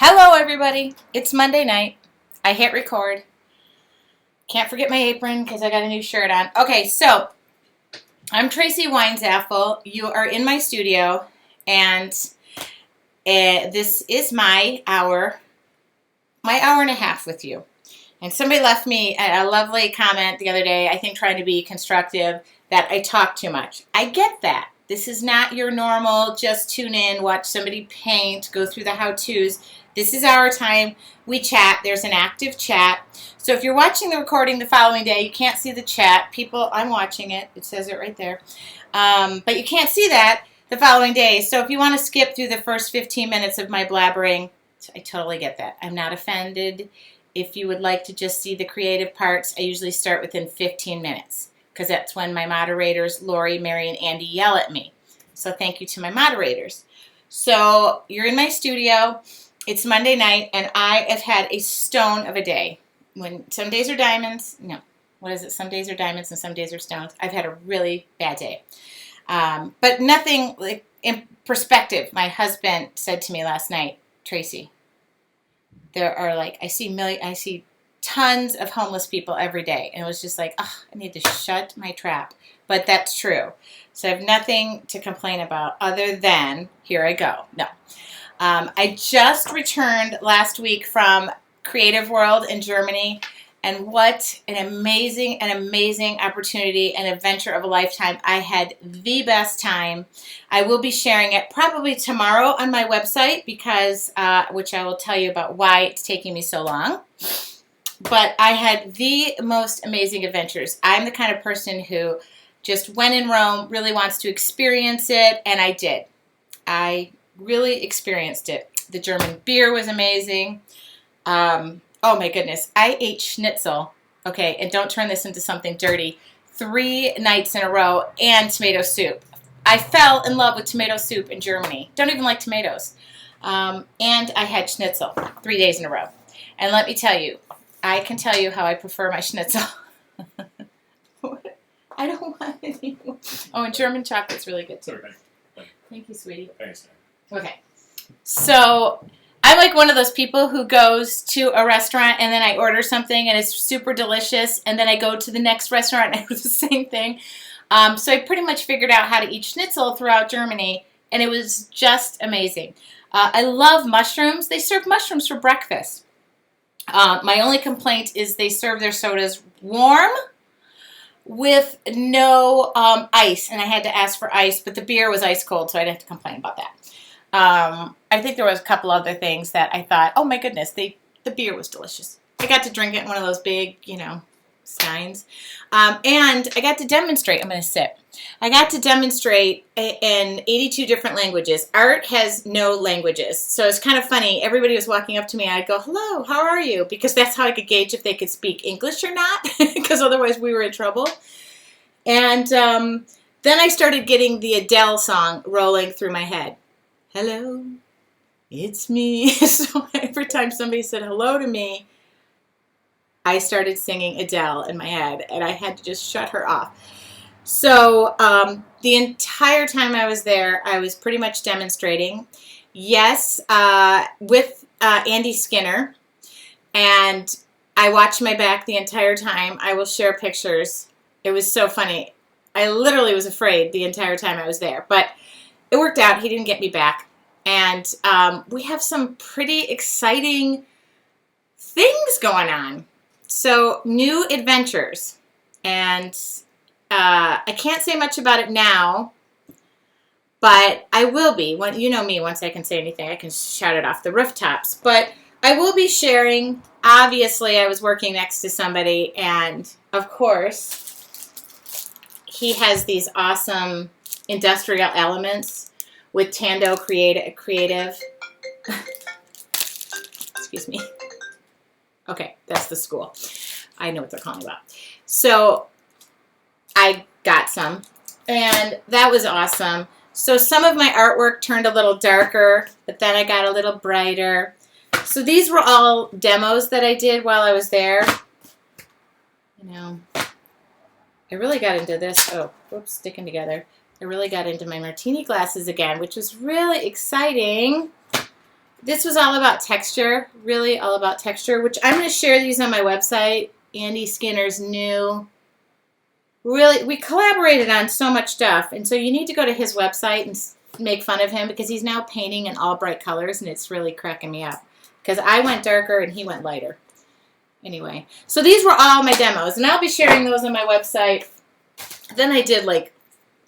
Hello, everybody. It's Monday night. I hit record. Can't forget my apron because I got a new shirt on. Okay, so I'm Tracy Weinzapfel. You are in my studio, and this is my hour and a half with you. And somebody left me a lovely comment the other day, I think trying to be constructive, that I talk too much. I get that. This is not your normal, just tune in, watch somebody paint, go through the how-tos. This is our time. We chat. There's an active chat. So if you're watching the recording the following day, you can't see the chat. People, I'm watching it. It says it right there. But you can't see that the following day. So if you want to skip through the first 15 minutes of my blabbering, I totally get that. I'm not offended. If you would like to just see the creative parts, I usually start within 15 minutes because that's when my moderators, Lori, Mary, and Andy, yell at me. So thank you to my moderators. So you're in my studio. It's Monday night, and I have had a stone of a day. When some days are diamonds, no, what is it? Some days are diamonds and some days are stones. I've had a really bad day. But nothing, like, in perspective. My husband said to me last night, Tracy, there are I see tons of homeless people every day. And it was just like, oh, I need to shut my trap. But that's true. So I have nothing to complain about other than, here I go. No. I just returned last week from Creative World in Germany, and what an amazing opportunity and adventure of a lifetime. I had the best time. I will be sharing it probably tomorrow on my website because, which I will tell you about why it's taking me so long. But I had the most amazing adventures. I'm the kind of person who just when in Rome really wants to experience it, and I did. I really experienced it. The German beer was amazing. Oh my goodness. I ate schnitzel. Okay, and don't turn this into something dirty. 3 nights in a row and tomato soup. I fell in love with tomato soup in Germany. Don't even like tomatoes. And I had schnitzel 3 days in a row. And let me tell you, I can tell you how I prefer my schnitzel. I don't want any more. Oh, and German chocolate's really good too. Okay. Thank you, sweetie. Thanks. Okay. So I'm like one of those people who goes to a restaurant and then I order something and it's super delicious, and then I go to the next restaurant and I do the same thing. So I pretty much figured out how to eat schnitzel throughout Germany, and it was just amazing. I love mushrooms. They serve mushrooms for breakfast. My only complaint is they serve their sodas warm with no ice, and I had to ask for ice, but the beer was ice cold, so I didn't have to complain about that. I think there was a couple other things that I thought, oh my goodness, the beer was delicious. I got to drink it in one of those big, steins. And I got to demonstrate. I'm going to sip. I got to demonstrate in 82 different languages. Art has no languages. So it's kind of funny. Everybody was walking up to me and I'd go, hello, how are you? Because that's how I could gauge if they could speak English or not, because otherwise we were in trouble. And then I started getting the Adele song rolling through my head. Hello, it's me. So every time somebody said hello to me, I started singing Adele in my head, and I had to just shut her off. So the entire time I was there, I was pretty much demonstrating. Yes, with Andy Skinner, and I watched my back the entire time. I will share pictures. It was so funny. I literally was afraid the entire time I was there, but it worked out. He didn't get me back. And we have some pretty exciting things going on. So, new adventures. And I can't say much about it now, but I will be. When, you know me, once I can say anything, I can shout it off the rooftops. But I will be sharing. Obviously, I was working next to somebody, and of course, he has these awesome industrial elements with Tando Creative. Excuse me. Okay, that's the school. I know what they're calling about. So I got some, and that was awesome. So some of my artwork turned a little darker, but then I got a little brighter. So these were all demos that I did while I was there. I really got into this. Oh, whoops, sticking together. I really got into my martini glasses again, which was really exciting this was all about texture, really all about texture, which I'm going to share these on my website. Andy Skinner's new. Really, we collaborated on so much stuff, and so you need to go to his website and make fun of him because he's now painting in all bright colors, and it's really cracking me up because I went darker and he went lighter. Anyway, so these were all my demos, and I'll be sharing those on my website. Then I did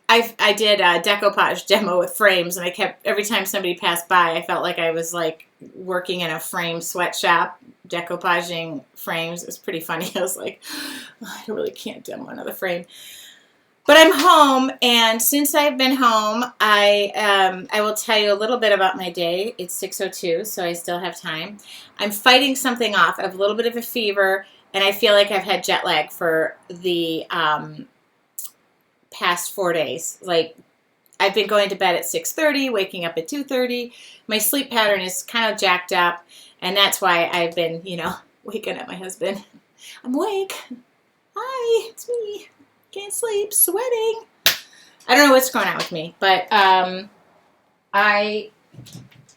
I did a decoupage demo with frames, and I kept, every time somebody passed by, I felt like I was like working in a frame sweatshop, decoupaging frames. It was pretty funny. I was like, oh, I really can't demo another frame. But I'm home, and since I've been home, I will tell you a little bit about my day. It's 6:02, so I still have time. I'm fighting something off. I have a little bit of a fever, and I feel like I've had jet lag for the past 4 days. Like, I've been going to bed at 6:30, waking up at 2:30. My sleep pattern is kind of jacked up, and that's why I've been, waking up my husband. I'm awake. Hi, it's me. Can't sleep, sweating. I don't know what's going on with me, but I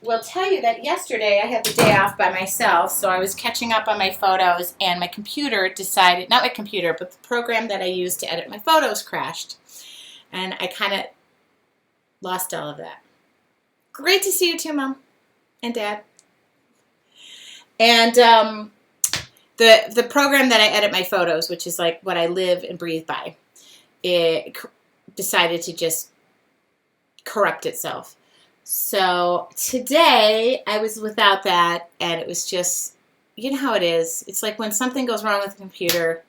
will tell you that yesterday I had the day off by myself, so I was catching up on my photos, and my computer decided, not my computer, but the program that I used to edit my photos crashed, and I kind of lost all of that. Great to see you too, Mom and Dad. And the program that I edit my photos, which is like what I live and breathe by, it decided to just corrupt itself. So today I was without that, and it was just, you know how it is. It's like when something goes wrong with the computer,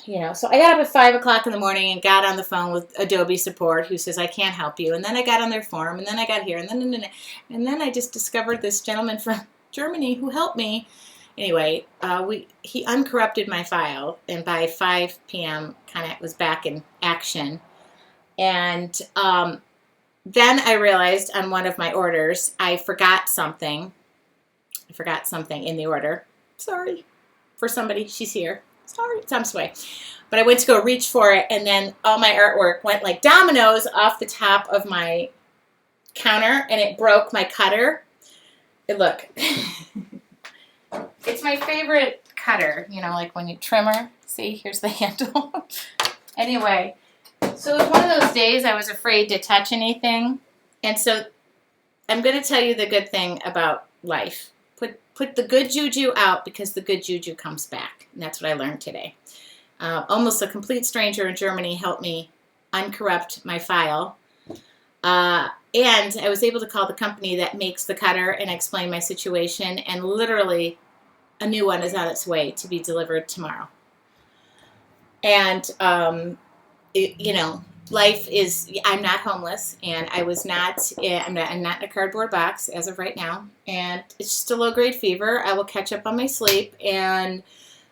So I got up at 5 o'clock in the morning and got on the phone with Adobe support, who says, I can't help you. And then I got on their forum, and then I got here, and then I just discovered this gentleman from Germany who helped me. Anyway, he uncorrupted my file, and by 5 p.m. kind of was back in action. And then I realized on one of my orders, I forgot something. In the order. Sorry. For somebody, she's here. Sorry, it's on its way. But I went to go reach for it, and then all my artwork went like dominoes off the top of my counter, and it broke my cutter. Look. It's my favorite cutter, like when you trimmer. See, here's the handle. Anyway, so it was one of those days I was afraid to touch anything. And so I'm going to tell you the good thing about life. Put the good juju out, because the good juju comes back. And that's what I learned today. Almost a complete stranger in Germany helped me uncorrupt my file. And I was able to call the company that makes the cutter and explain my situation, and literally a new one is on its way to be delivered tomorrow. And, life is, I'm not homeless, and I'm not in a cardboard box as of right now, and it's just a low-grade fever. I will catch up on my sleep, and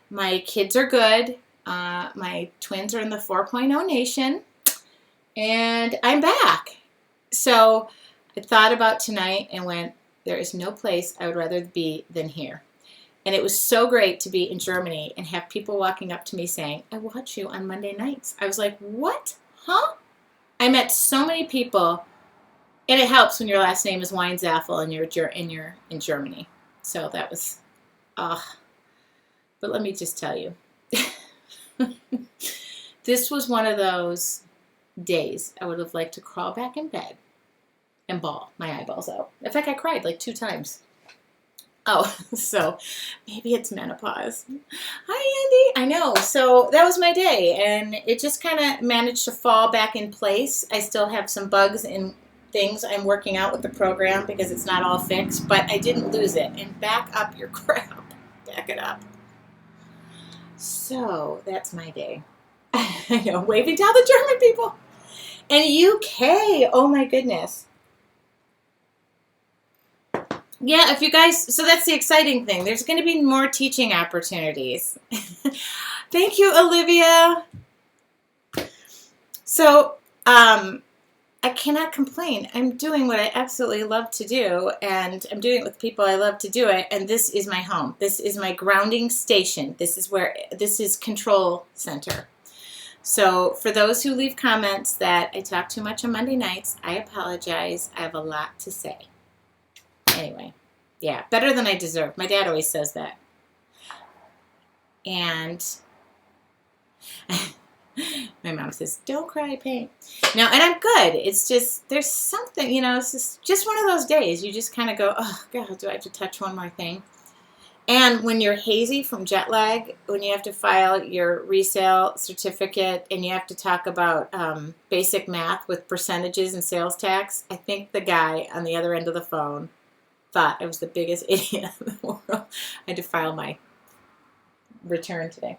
my kids are good. My twins are in the 4.0 nation, and I'm back. So I thought about tonight and went, there is no place I would rather be than here. And it was so great to be in Germany and have people walking up to me saying, I watch you on Monday nights. I was like, what? Huh? I met so many people, and it helps when your last name is Weinzapfel and you're in Germany. So that was, but let me just tell you, this was one of those days I would have liked to crawl back in bed and bawl my eyeballs out. In fact, I cried like 2 times. Oh, so maybe it's menopause. Hi, Andy. I know. So that was my day, and it just kind of managed to fall back in place. I still have some bugs and things I'm working out with the program because it's not all fixed, but I didn't lose it. And back up your crap. Back it up. So that's my day. I know, waving down the German people. And UK, oh my goodness. Yeah, if you guys, so that's the exciting thing. There's going to be more teaching opportunities. Thank you, Olivia. So, I cannot complain. I'm doing what I absolutely love to do, and I'm doing it with people I love to do it, and this is my home. This is my grounding station. This is control center. So, for those who leave comments that I talk too much on Monday nights, I apologize. I have a lot to say. Anyway, yeah, better than I deserve. My dad always says that. And my mom says, don't cry, paint. No, and I'm good. It's just, there's something, you know, it's just one of those days. You just kind of go, oh, God, do I have to touch one more thing? And when you're hazy from jet lag, when you have to file your resale certificate and you have to talk about basic math with percentages and sales tax, I think the guy on the other end of the phone thought I was the biggest idiot in the world. I had to file my return today.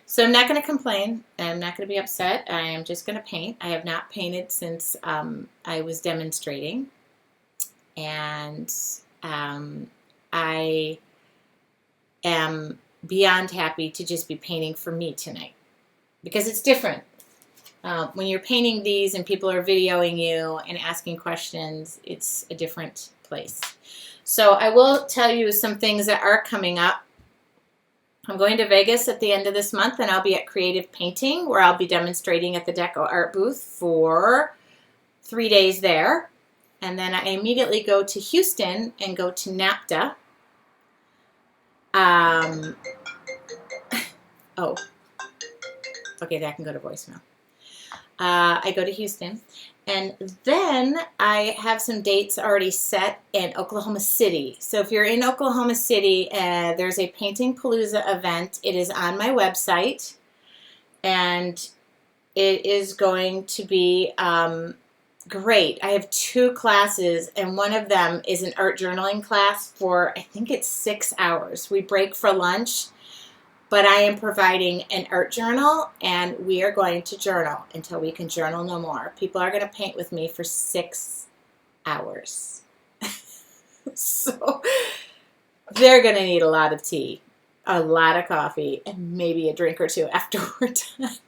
So I'm not going to complain. I'm not going to be upset. I am just going to paint. I have not painted since I was demonstrating. And I am beyond happy to just be painting for me tonight. Because it's different. When you're painting these and people are videoing you and asking questions, it's a different place. So I will tell you some things that are coming up. I'm going to Vegas at the end of this month, and I'll be at Creative Painting, where I'll be demonstrating at the Deco Art booth for 3 days there. And then I immediately go to Houston and go to NAPTA. Oh, okay, that can go to voicemail. I go to Houston. And then I have some dates already set in Oklahoma City. So if you're in Oklahoma City, there's a Painting Palooza event. It is on my website. And it is going to be great. I have 2 classes, and one of them is an art journaling class for, I think it's 6 hours. We break for lunch. But I am providing an art journal, and we are going to journal until we can journal no more. People are going to paint with me for 6 hours. So they're going to need a lot of tea, a lot of coffee, and maybe a drink or 2 after we're done.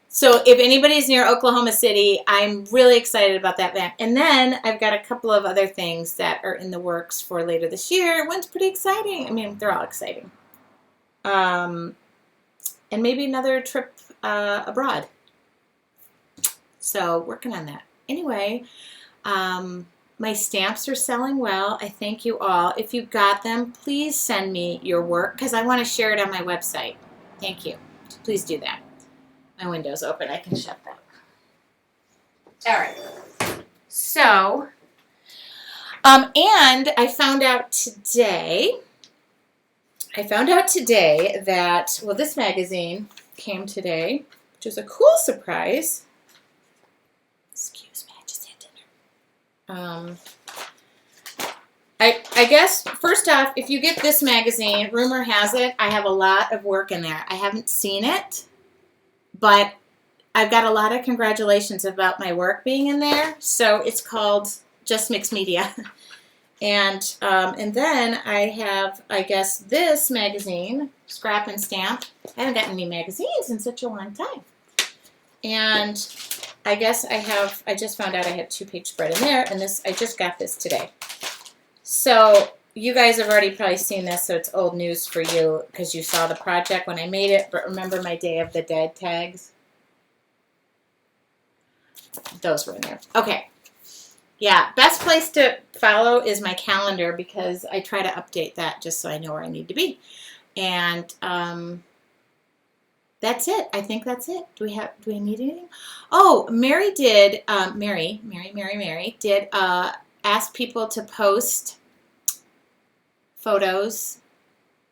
So if anybody's near Oklahoma City, I'm really excited about that event. And then I've got a couple of other things that are in the works for later this year. One's pretty exciting. I mean, they're all exciting. And maybe another trip abroad. So working on that. Anyway, my stamps are selling well. I thank you all. If you got them, please send me your work because I want to share it on my website. Thank you. Please do that. My window's open. I can shut that. All right. So, and I found out today that, well, this magazine came today, which is a cool surprise. Excuse me, I just had dinner. I guess, first off, if you get this magazine, rumor has it, I have a lot of work in there. I haven't seen it. But I've got a lot of congratulations about my work being in there. So it's called Just Mixed Media. And then I have, I guess, this magazine, Scrap and Stamp. I haven't gotten any magazines in such a long time. And I guess I just found out I had 2-page spread in there. And this, I just got this today. So you guys have already probably seen this, so it's old news for you because you saw the project when I made it. But remember my Day of the Dead tags? Those were in there. Okay. Yeah, best place to follow is my calendar because I try to update that just so I know where I need to be. And that's it. I think that's it. Do we need anything? Oh, Mary did, Mary did ask people to post photos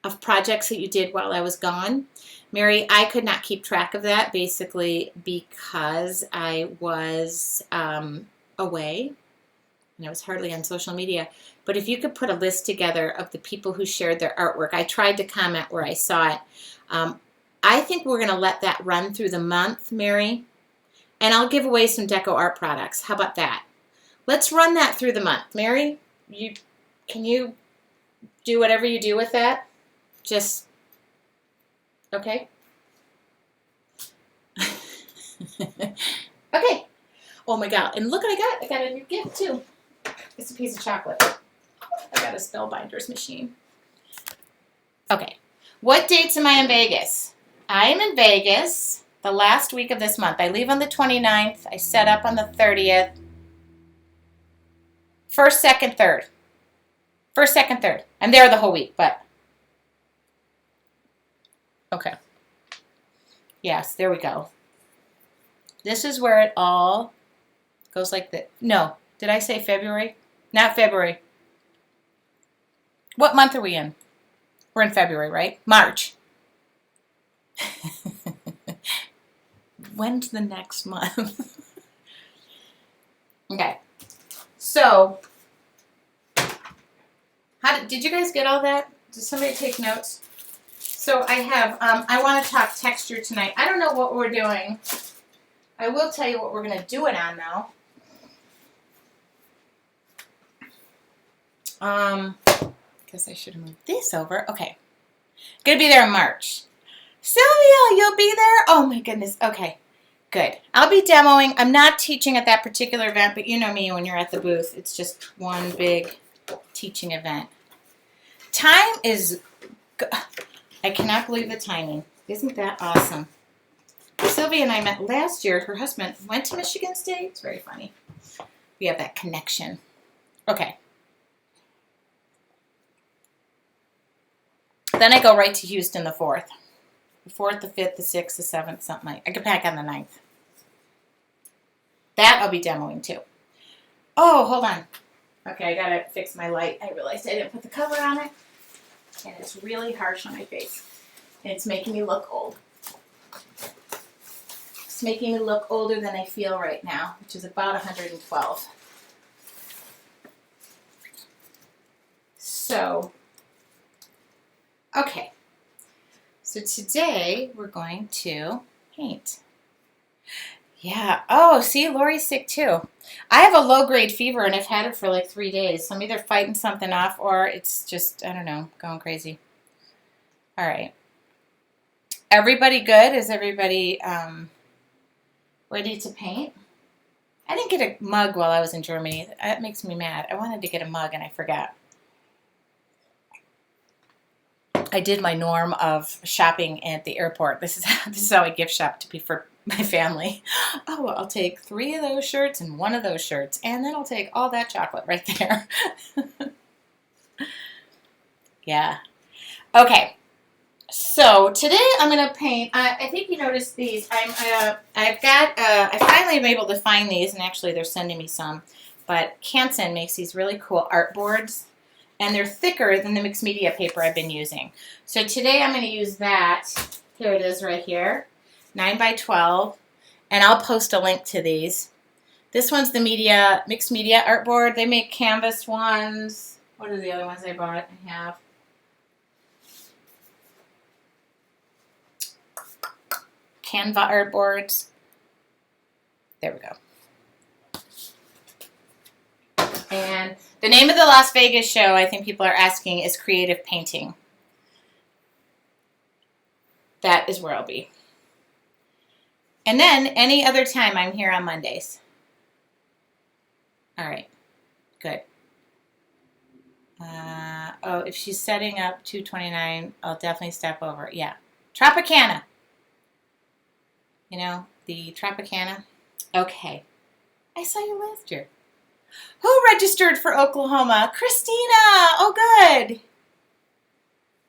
of projects that you did while I was gone. Mary, I could not keep track of that basically because I was away and I was hardly on social media. But if you could put a list together of the people who shared their artwork, I tried to comment where I saw it. I think we're going to let that run through the month, Mary, and I'll give away some Deco Art products. How about that? Let's run that through the month. Mary, can you do whatever you do with that? Just, okay? Okay. Oh my God. And look what I got. I got a new gift too. It's a piece of chocolate. I got a Spellbinders machine. Okay. What dates am I in Vegas? I am in Vegas the last week of this month. I leave on the 29th. I set up on the 30th. First, second, third. First, second, third. I'm there the whole week, but okay. Yes, there we go. This is where it all goes like this. No, did I say February? Not February. What month are we in? We're in February, right? March. When's the next month? Okay. So, did you guys get all that? Did somebody take notes? So I have, I want to talk texture tonight. I don't know what we're doing. I will tell you what we're going to do it on, though. Guess I should have moved this over. Okay. Going to be there in March. Sylvia, you'll be there? Oh, my goodness. Okay. Good. I'll be demoing. I'm not teaching at that particular event, but you know me when you're at the booth. It's just one big teaching event. Time is... I cannot believe the timing. Isn't that awesome? Sylvia and I met last year. Her husband went to Michigan State. It's very funny. We have that connection. Okay. Then I go right to Houston the 4th. The 4th, the 5th, the 6th, the 7th, something like that. I get back on the 9th. That I'll be demoing too. Oh, hold on. Okay, I gotta fix my light. I realized I didn't put the cover on it. And it's really harsh on my face. And it's making me look old. It's making me look older than I feel right now, which is about 112. So, okay. So today we're going to paint. Yeah. Oh, see, Lori's sick too. I have a low-grade fever and I've had it for like 3 days. So I'm either fighting something off or it's just, I don't know, going crazy. All right. Everybody good? Is everybody ready to paint? I didn't get a mug while I was in Germany. That makes me mad. I wanted to get a mug and I forgot. I did my norm of shopping at the airport. This is how I gift shop to be for my family. Oh, well, I'll take 3 of those shirts and 1 of those shirts, and then I'll take all that chocolate right there. Yeah. Okay. So today I'm going to paint. I think you noticed these. I finally am able to find these, and actually they're sending me some. But Canson makes these really cool art boards. And they're thicker than the mixed media paper I've been using. So today I'm going to use that. Here it is right here. 9 by 12. And I'll post a link to these. This one's the mixed media art board. They make canvas ones. What are the other ones I bought? I have. Canva art boards. There we go. And the name of the Las Vegas show, I think people are asking, is Creative Painting. That is where I'll be. And then any other time I'm here on Mondays. All right. Good. Oh, if she's setting up 229, I'll definitely step over. Yeah. Tropicana. You know, the Tropicana. Okay. I saw you last year. Who registered for Oklahoma? Christina! Oh, good.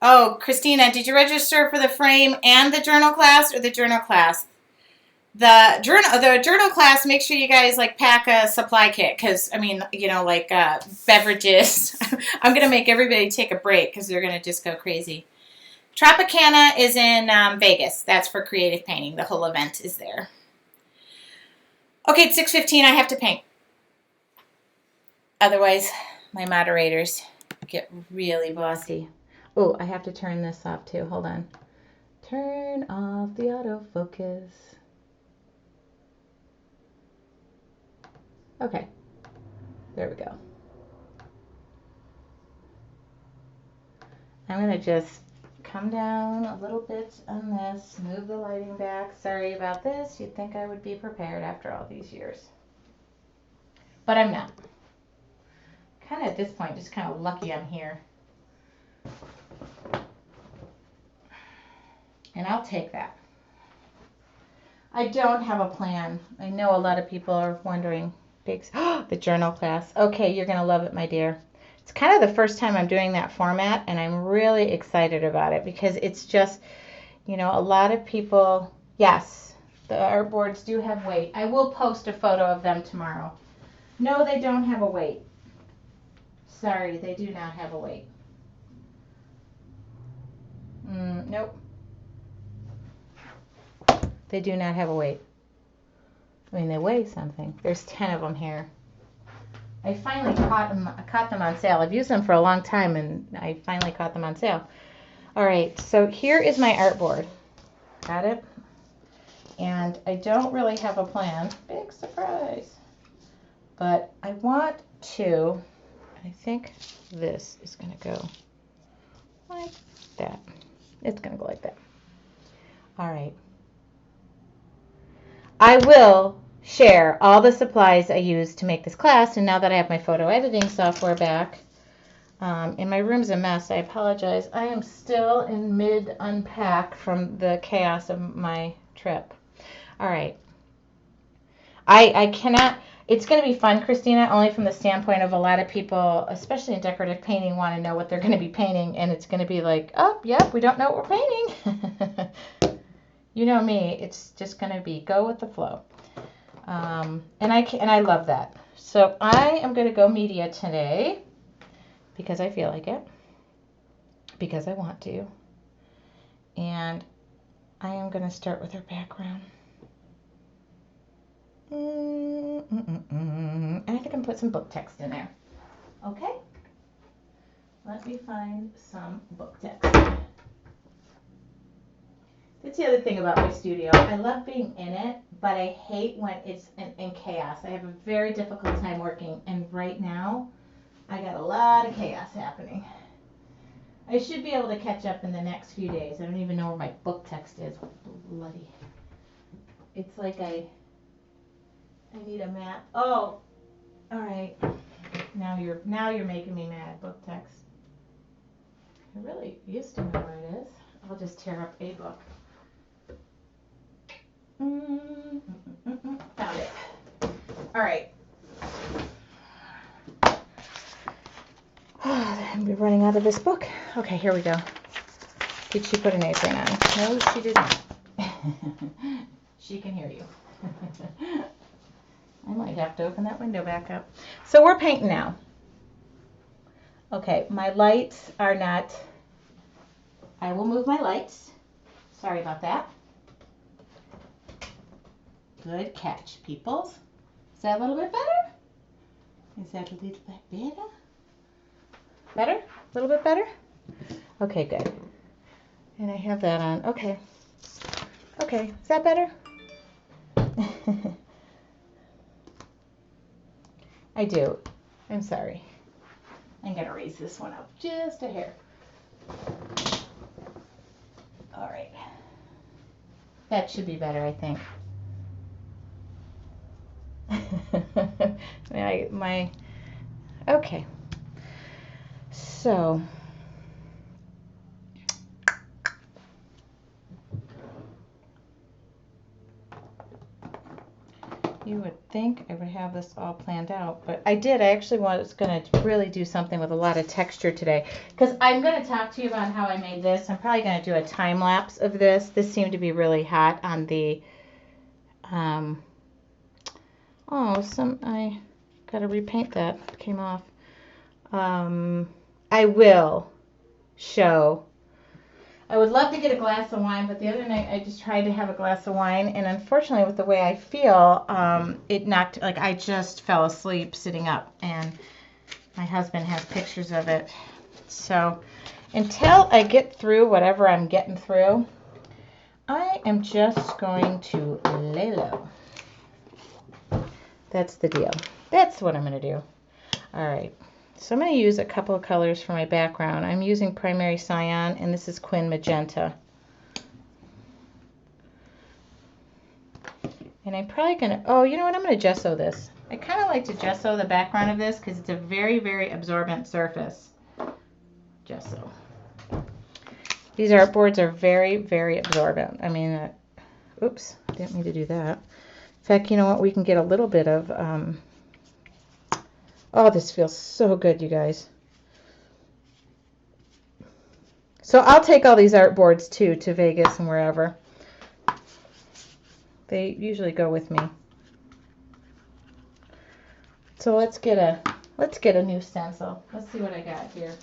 Oh, Christina, did you register for the frame and the journal class or the journal class? The journal class, make sure you guys like pack a supply kit because, I mean, you know, like beverages. I'm going to make everybody take a break because they're going to just go crazy. Tropicana is in Vegas. That's for creative painting. The whole event is there. Okay, it's 6:15. I have to paint. Otherwise, my moderators get really bossy. Oh, I have to turn this off too. Hold on. Turn off the autofocus. Okay. There we go. I'm going to just come down a little bit on this, move the lighting back. Sorry about this. You'd think I would be prepared after all these years. But I'm not. Kind of at this point, just kind of lucky I'm here. And I'll take that. I don't have a plan. I know a lot of people are wondering. Big, the journal class. Okay, you're going to love it, my dear. It's kind of the first time I'm doing that format, and I'm really excited about it because it's just, you know, a lot of people, yes, the art boards do have weight. I will post a photo of them tomorrow. No, they don't have a weight. Sorry, they do not have a weight. Nope. They do not have a weight. I mean, they weigh something. There's 10 of them here. I finally caught them on sale. I've used them for a long time, and I finally caught them on sale. All right, so here is my artboard. Got it? And I don't really have a plan. Big surprise. But I want to, I think this is going to go like that. It's going to go like that. All right. I will share all the supplies I used to make this class, and now that I have my photo editing software back, and my room's a mess, I apologize. I am still in mid-unpack from the chaos of my trip. All right. I cannot, it's going to be fun, Christina, only from the standpoint of a lot of people, especially in decorative painting, want to know what they're going to be painting, and it's going to be like, oh, yep, we don't know what we're painting. You know me, it's just going to be go with the flow. And I love that. So I am going to go media today because I feel like it, because I want to. And I am going to start with her background. And I think I'm going to put some book text in there. Okay? Let me find some book text. That's the other thing about my studio. I love being in it, but I hate when it's in chaos. I have a very difficult time working, and right now, I got a lot of chaos happening. I should be able to catch up in the next few days. I don't even know where my book text is. Bloody. It's like I need a map. Oh, all right. Now you're making me mad. Book text. I really used to know where it is. I'll just tear up a book. Found it. All right. I'm running out of this book. Okay, here we go. Did she put an apron on? No, she did not. She can hear you. I might have to open that window back up. So we're painting now. Okay, my lights are not, I will move my lights. Sorry about that. Good catch, peoples. Is that a little bit better? Is that a little bit better? Better? A little bit better? Okay, good. And I have that on. Okay. Okay, is that better? I do. I'm sorry. I'm going to raise this one up just a hair. All right. That should be better, I think. Okay. So, you would think I would have this all planned out, but I did. I actually was going to really do something with a lot of texture today, because I'm going to talk to you about how I made this. I'm probably going to do a time lapse of this. This seemed to be really hot on the, I got to repaint that. It came off. I will show. I would love to get a glass of wine, but the other night I just tried to have a glass of wine, and unfortunately with the way I feel, it knocked, like I just fell asleep sitting up, and my husband has pictures of it. So until I get through whatever I'm getting through, I am just going to lay low. That's the deal. That's what I'm going to do. All right. So I'm going to use a couple of colors for my background. I'm using Primary Cyan, and this is Quin Magenta. And I'm probably going to, oh, you know what? I'm going to gesso this. I kind of like to gesso the background of this because it's a very, very absorbent surface. Gesso. These artboards are very, very absorbent. I mean, oops, didn't mean to do that. In fact, you know what? We can get a little bit of Oh, this feels so good, you guys. So I'll take all these art boards too to Vegas and wherever. They usually go with me. So let's get a new stencil. Let's see what I got here.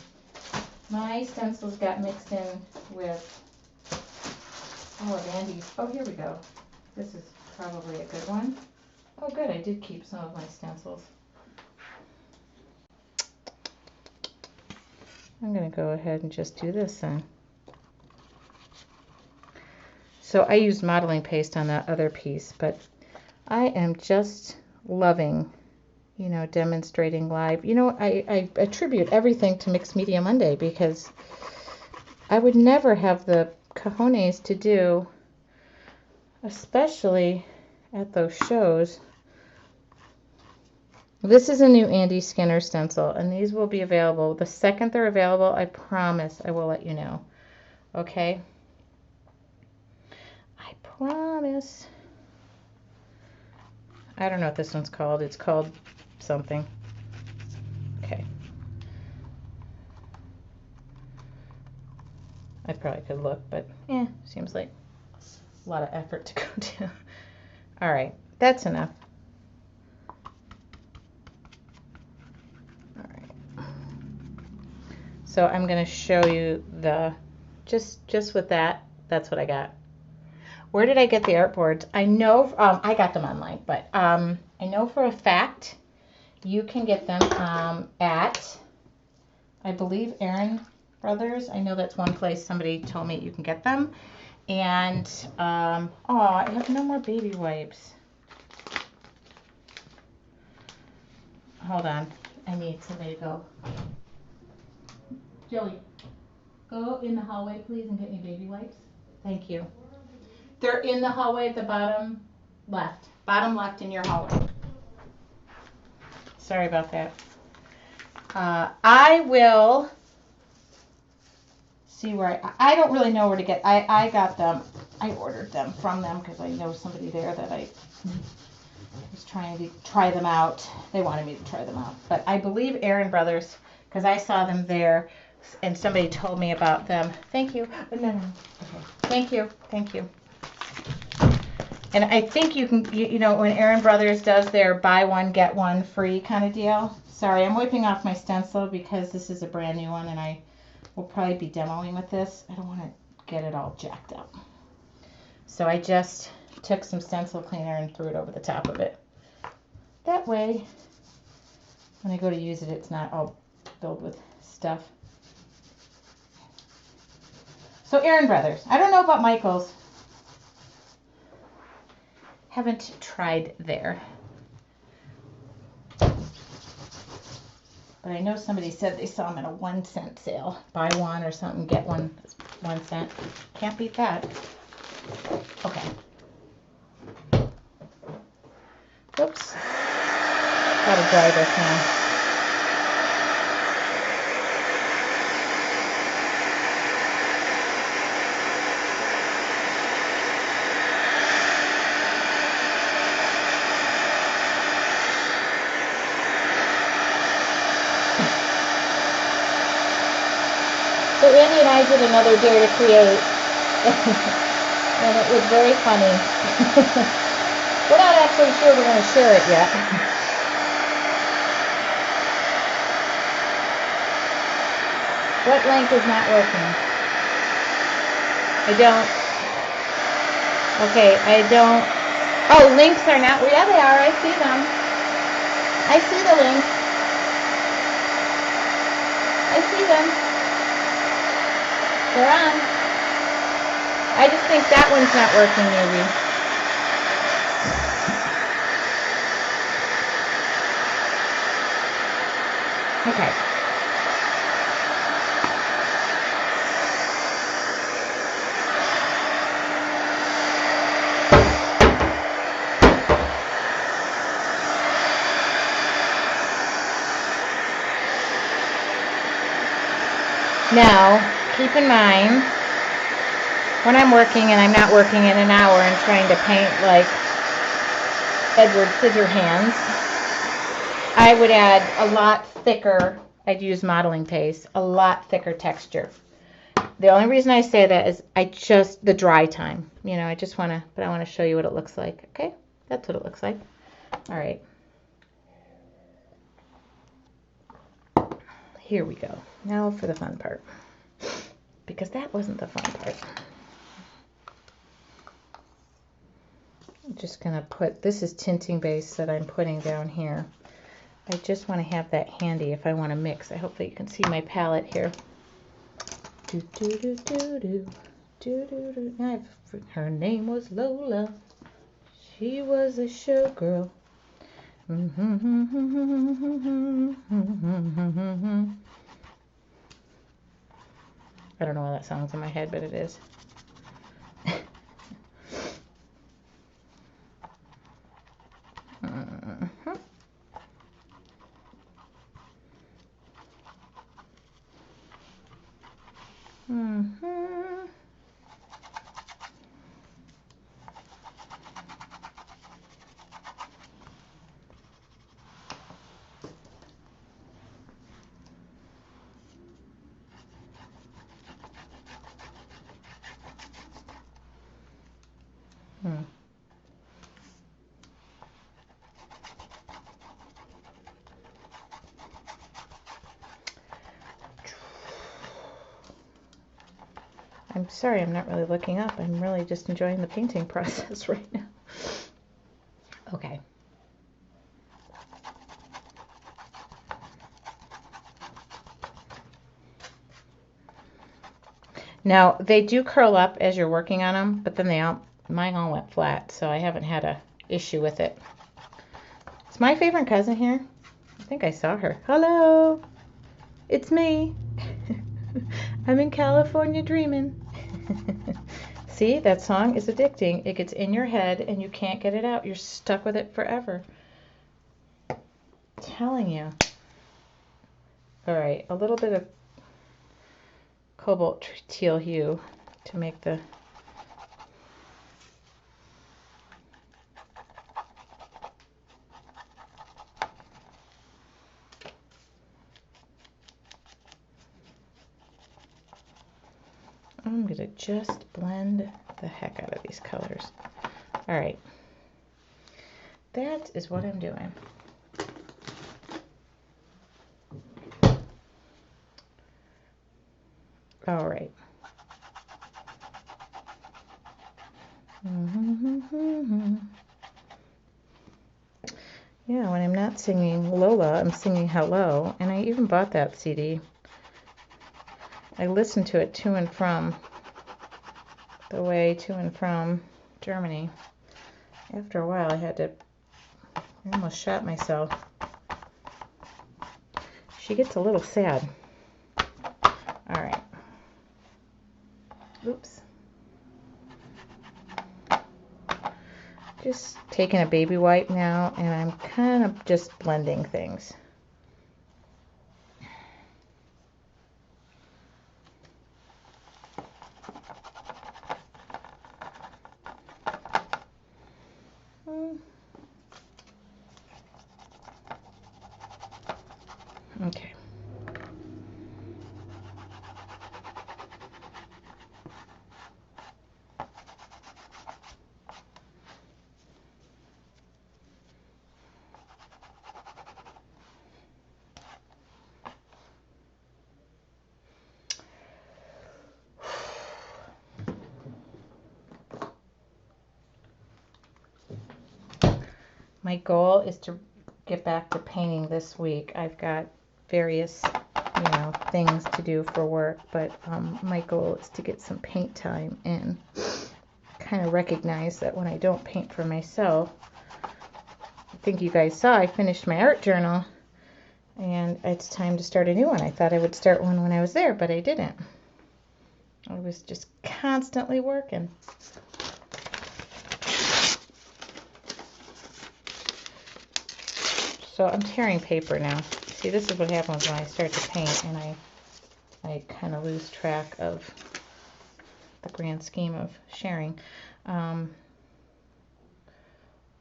My stencils got mixed in with all of Andy's. Oh, here we go. This is probably a good one. Oh, good. I did keep some of my stencils. I'm going to go ahead and just do this then. So I used modeling paste on that other piece, but I am just loving, you know, demonstrating live. You know, I attribute everything to Mixed Media Monday because I would never have the cojones to do, especially at those shows. This is a new Andy Skinner stencil, and these will be available. The second they're available, I promise I will let you know. Okay? I promise. I don't know what this one's called. It's called something. Okay. I probably could look, but seems like a lot of effort to go to. All right, that's enough. All right. So I'm going to show you the just with that. That's what I got. Where did I get the art boards? I know I got them online, but I know for a fact you can get them at, I believe, Aaron Brothers. I know that's one place somebody told me you can get them. And I have no more baby wipes. Hold on, I need somebody to go. Joey, go in the hallway, please, and get me baby wipes. Thank you. They're in the hallway at the bottom left. Bottom left in your hallway. Sorry about that. I will see where I don't really know where to get. I got them. I ordered them from them because I know somebody there that I was trying to try them out. They wanted me to try them out. But I believe Aaron Brothers, because I saw them there and somebody told me about them. Thank you. No. Okay. Thank you. Thank you. And I think you can, you know, when Aaron Brothers does their buy one, get one free kind of deal. Sorry, I'm wiping off my stencil because this is a brand new one and I will probably be demoing with this. I don't want to get it all jacked up. So I just took some stencil cleaner and threw it over the top of it. That way, when I go to use it, it's not all filled with stuff. So Aaron Brothers. I don't know about Michael's. Haven't tried there. But I know somebody said they saw them at a 1 cent sale. Buy one or something, get one, 1 cent. Can't beat that. Okay. Oops. Gotta dry this now. So Andy and I did another Dare to Create, and it was very funny. We're not actually sure we're going to share it yet. What link is not working? I don't. Okay, I don't. Oh, links are not. Yeah, they are. I see them. I see the links. I see them. They're on. I just think that one's not working, maybe. Okay. Now, keep in mind, when I'm working and I'm not working in an hour and trying to paint like Edward Scissorhands, I would add a lot thicker, I'd use modeling paste, a lot thicker texture. The only reason I say that is the dry time. You know, I want to show you what it looks like. Okay, that's what it looks like. All right. Here we go. Now for the fun part. Because that wasn't the fun part. I'm just going to put, this is tinting base that I'm putting down here. I just want to have that handy if I want to mix. I hope that you can see my palette here. Do, do, do, do, do, do, do, do. Her name was Lola. She was a showgirl. I don't know why that song's in my head, but it is. I'm sorry, I'm not really looking up. I'm really just enjoying the painting process right now. Okay. Now, they do curl up as you're working on them, but then mine all went flat, so I haven't had a issue with it. Is my favorite cousin here? I think I saw her. Hello, it's me. I'm in California dreaming. See, that song is addicting. It gets in your head and you can't get it out. You're stuck with it forever. I'm telling you. All right, a little bit of cobalt teal hue to make the I'm going to just blend the heck out of these colors. All right. That is what I'm doing. All right. Yeah, when I'm not singing Lola, I'm singing Hello, and I even bought that CD. I listened to it to and from Germany. After a while, I almost shot myself. She gets a little sad. All right. Oops. Just taking a baby wipe now, and I'm kind of just blending things. Okay. My goal is to get back to painting this week. I've got various, things to do for work, but my goal is to get some paint time in. Kind of recognize that when I don't paint for myself, I think you guys saw I finished my art journal, and it's time to start a new one. I thought I would start one when I was there, but I didn't. I was just constantly working. So I'm tearing paper now. See, this is what happens when I start to paint and I kind of lose track of the grand scheme of sharing. I'm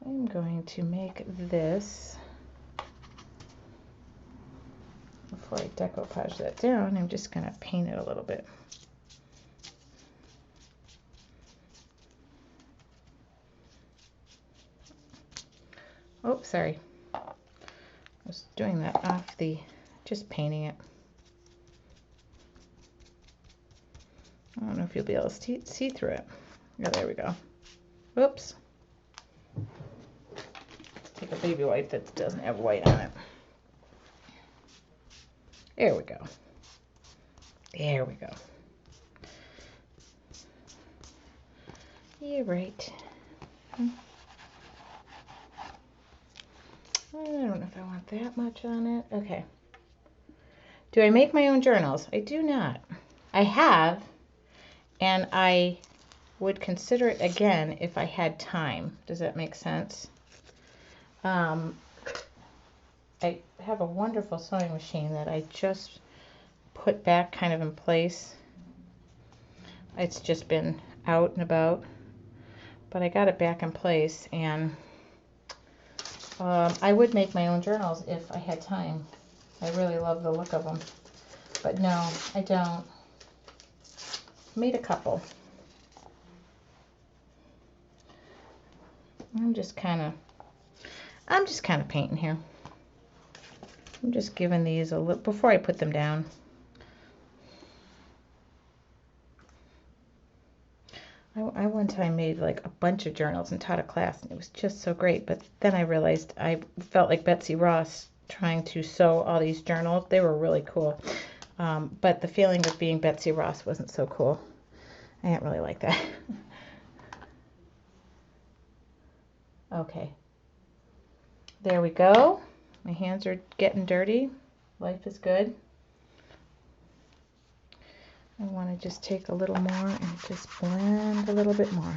going to make this before I decoupage that down, I'm just going to paint it a little bit. Oh, sorry. I was doing that off the, just painting it. I don't know if you'll be able to see through it. Oh, there we go. Whoops. Take a baby wipe that doesn't have white on it. There we go. There we go. You're right. I don't know if I want that much on it. Okay. Do I make my own journals? I do not. I have, and I would consider it again if I had time. Does that make sense? I have a wonderful sewing machine that I just put back kind of in place. It's just been out and about, but I got it back in place, and I would make my own journals if I had time. I really love the look of them, but no, I don't. Made a couple. I'm just kind of painting here. I'm just giving these a look before I put them down. I one time made like a bunch of journals and taught a class, and it was just so great. But then I realized I felt like Betsy Ross trying to sew all these journals. They were really cool. But the feeling of being Betsy Ross wasn't so cool. I didn't really like that. Okay. There we go. My hands are getting dirty. Life is good. I want to just take a little more and just blend a little bit more.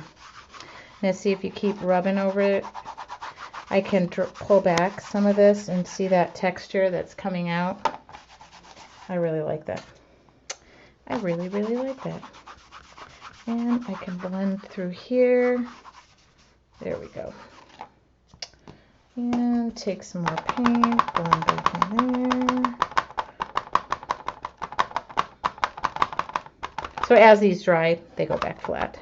Now see, if you keep rubbing over it, I can pull back some of this and see that texture that's coming out. I really like that. I really, really like that. And I can blend through here. There we go. And take some more paint, blend back in there. So as these dry, they go back flat,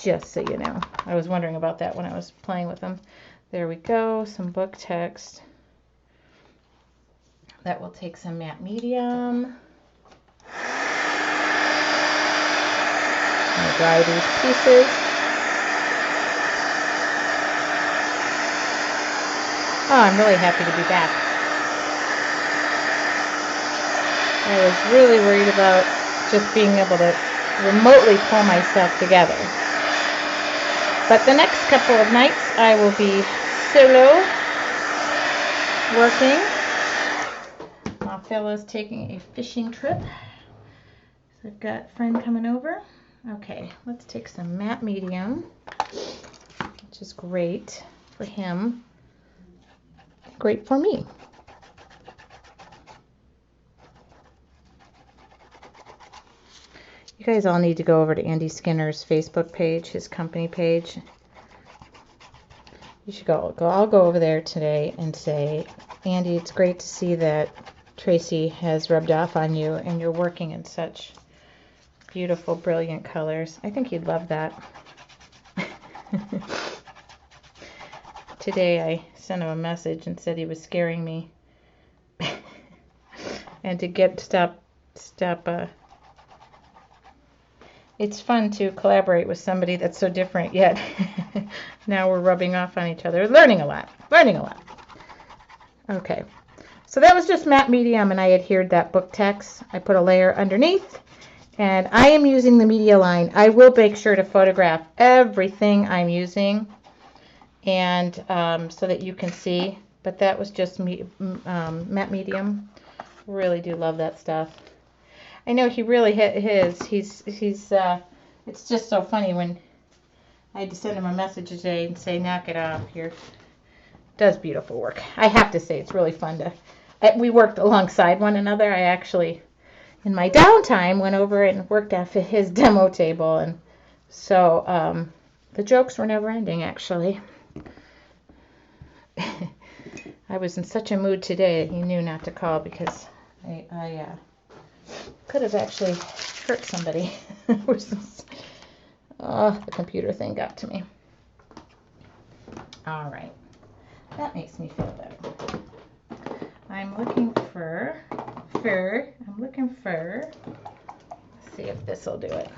just so you know. I was wondering about that when I was playing with them. There we go, some book text. That will take some matte medium. I'll dry these pieces. Oh, I'm really happy to be back. I was really worried about just being able to remotely pull myself together. But the next couple of nights I will be solo working. My fellow's taking a fishing trip. So I've got a friend coming over. Okay, let's take some matte medium, which is great for him. Great for me. You guys all need to go over to Andy Skinner's Facebook page, his company page. You should go. I'll go over there today and say, Andy, it's great to see that Tracy has rubbed off on you and you're working in such beautiful, brilliant colors. I think you'd love that. Today I sent him a message and said he was scaring me. And to stop it's fun to collaborate with somebody that's so different, yet now we're rubbing off on each other. Learning a lot. Okay, so that was just matte medium, and I adhered that book text. I put a layer underneath, and I am using the media line. I will make sure to photograph everything I'm using, and so that you can see. But that was just matte medium. Really do love that stuff. I know he really hit his. He's it's just so funny when I had to send him a message today and say, knock it off. Here, does beautiful work. I have to say, it's really fun to. We worked alongside one another. I actually, in my downtime, went over and worked off of his demo table, and so the jokes were never ending. Actually, I was in such a mood today. He knew not to call because I could have actually hurt somebody. Oh, the computer thing got to me. All right. That makes me feel better. I'm looking for fur. Let's see if this will do it.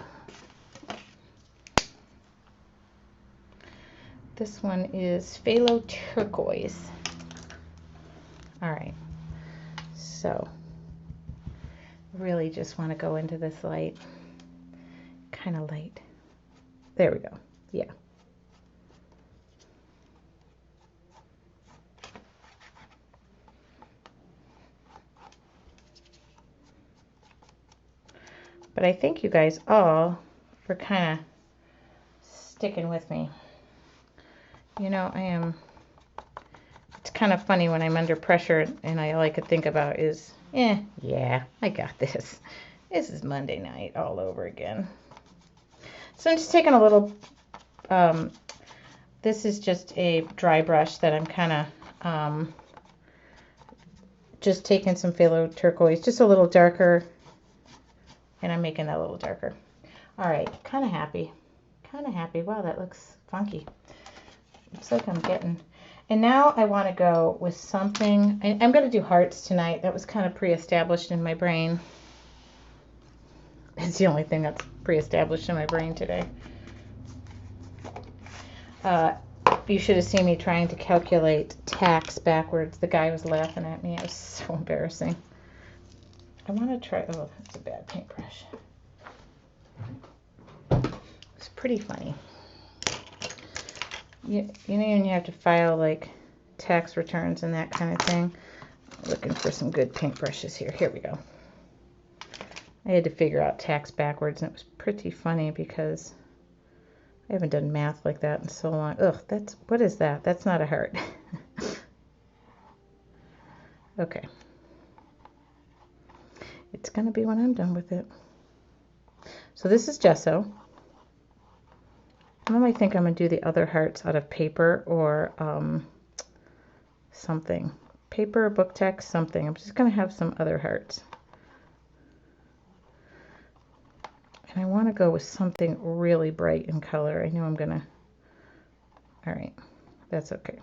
This one is phthalo turquoise. All right. So, really just want to go into this light. Kind of light. There we go. Yeah. But I thank you guys all for kind of sticking with me. You know, it's kind of funny when I'm under pressure and all I could think about is, yeah, I got this. This is Monday night all over again. So I'm just taking a little, this is just a dry brush that I'm kind of just taking some phthalo turquoise, just a little darker. And I'm making that a little darker. All right, kind of happy. Wow, that looks funky. Looks like I'm getting... And now I want to go with something... I'm going to do hearts tonight. That was kind of pre-established in my brain. It's the only thing that's pre-established in my brain today. You should have seen me trying to calculate tax backwards. The guy was laughing at me. It was so embarrassing. I want to try... Oh, that's a bad paintbrush. It's pretty funny. You know, when you have to file like tax returns and that kind of thing. I'm looking for some good paintbrushes here. Here we go. I had to figure out tax backwards, and it was pretty funny because I haven't done math like that in so long. Ugh, what is that? That's not a heart. Okay. It's going to be when I'm done with it. So this is gesso. I might think I'm going to do the other hearts out of paper or something. Paper, book text, something. I'm just going to have some other hearts. And I want to go with something really bright in color. I know I'm going to... All right. That's okay.